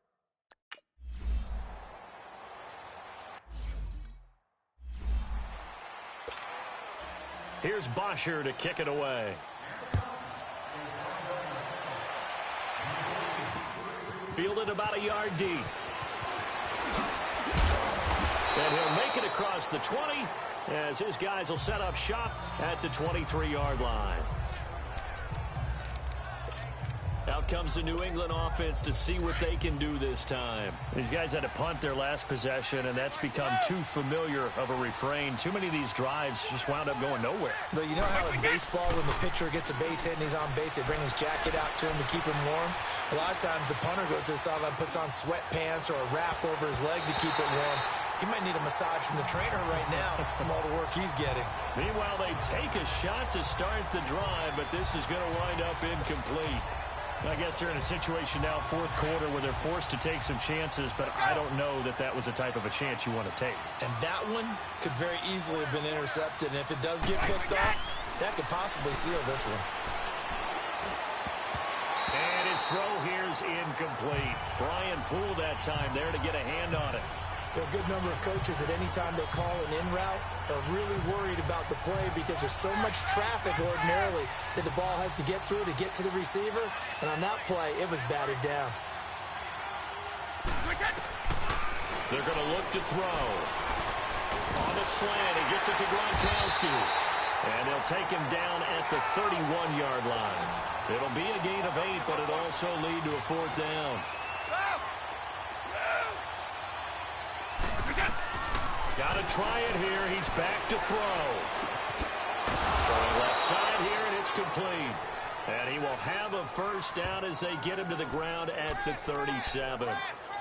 Here's Bosher to kick it away. Fielded about a yard deep. And he'll make it across the 20 as his guys will set up shop at the 23-yard line. Out comes the New England offense to see what they can do this time. These guys had to punt their last possession, and that's become too familiar of a refrain. Too many of these drives just wound up going nowhere. But you know how in baseball, when the pitcher gets a base hit and he's on base, they bring his jacket out to him to keep him warm? A lot of times the punter goes to the sideline, puts on sweatpants or a wrap over his leg to keep it warm. He might need a massage from the trainer right now from all the work he's getting. Meanwhile, they take a shot to start the drive, but this is going to wind up incomplete. I guess they're in a situation now, fourth quarter, where they're forced to take some chances, but I don't know that that was the type of a chance you want to take. And that one could very easily have been intercepted, and if it does get picked off, that could possibly seal this one. And his throw here's incomplete. Brian Poole that time there to get a hand on it. There are a good number of coaches that any time they call an in route are really worried about the play because there's so much traffic ordinarily that the ball has to get through to get to the receiver. And on that play, it was batted down. They're going to look to throw. On the slant, he gets it to Gronkowski. And they'll take him down at the 31-yard line. It'll be a gain of 8, but it'll also lead to a fourth down. Got to try it here. He's back to throw. Throwing left side here, and it's complete. And he will have a first down as they get him to the ground at the 37.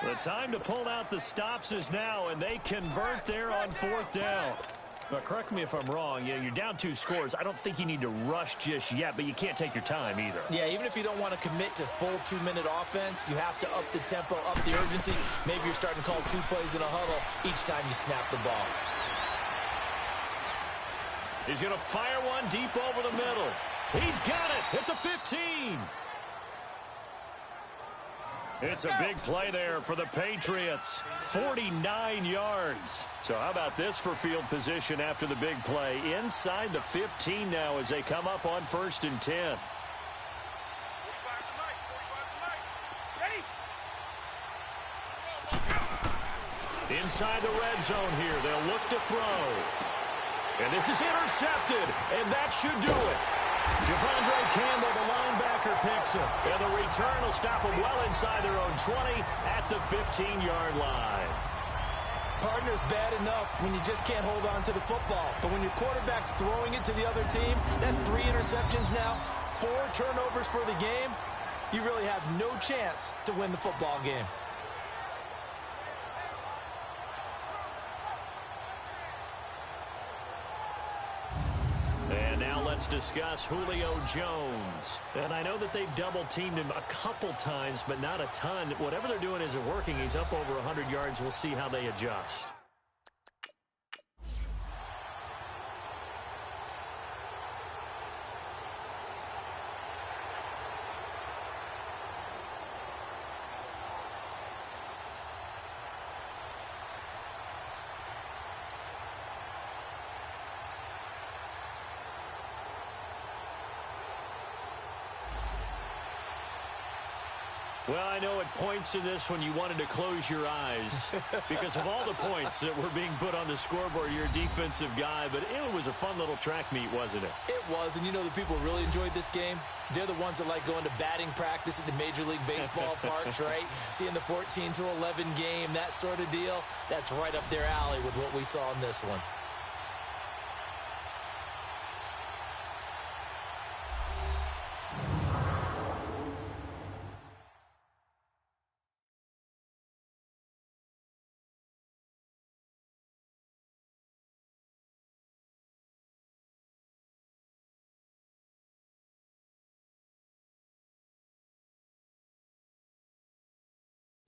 The time to pull out the stops is now, and they convert there on fourth down. But correct me if I'm wrong. You're down 2 scores. I don't think you need to rush just yet, but you can't take your time either. Yeah, even if you don't want to commit to full 2-minute offense, you have to up the tempo, up the urgency. Maybe you're starting to call 2 plays in a huddle each time you snap the ball. He's going to fire one deep over the middle. He's got it at the 15. It's a big play there for the Patriots. 49 yards. So how about this for field position after the big play? Inside the 15 now as they come up on 1st and 10. Inside the red zone here. They'll look to throw. And this is intercepted. And that should do it. Devondre Campbell, the linebacker, picks him. And the return will stop him well inside their own 20 at the 15-yard line. Partner's bad enough when you just can't hold on to the football. But when your quarterback's throwing it to the other team, that's 3 interceptions now, 4 turnovers for the game. You really have no chance to win the football game. And now let's discuss Julio Jones. And I know that they've double-teamed him a couple times, but not a ton. Whatever they're doing isn't working. He's up over 100 yards. We'll see how they adjust. Well, I know at points in this one you wanted to close your eyes because of all the points that were being put on the scoreboard. You're a defensive guy, but it was a fun little track meet, wasn't it? It was, and you know the people really enjoyed this game? They're the ones that like going to batting practice at the Major League Baseball parks, right? Seeing the 14-11 game, that sort of deal. That's right up their alley with what we saw in this one.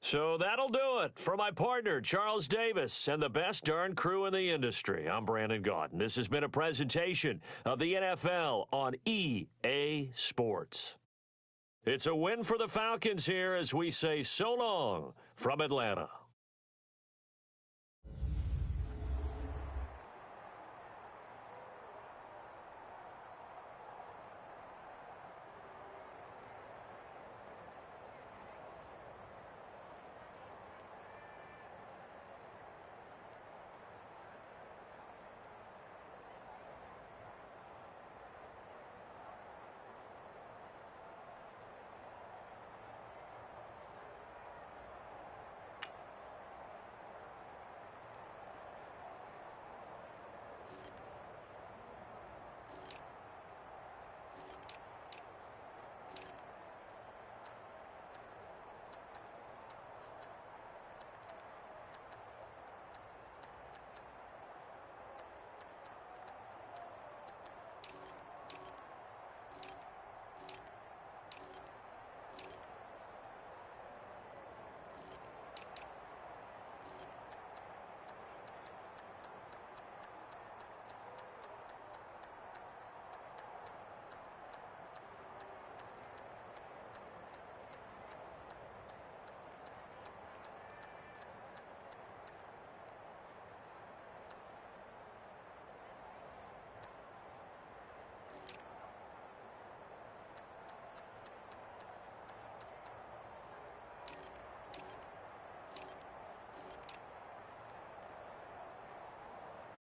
So that'll do it for my partner, Charles Davis, and the best darn crew in the industry. I'm Brandon Gaudin. This has been a presentation of the NFL on EA Sports. It's a win for the Falcons here as we say so long from Atlanta.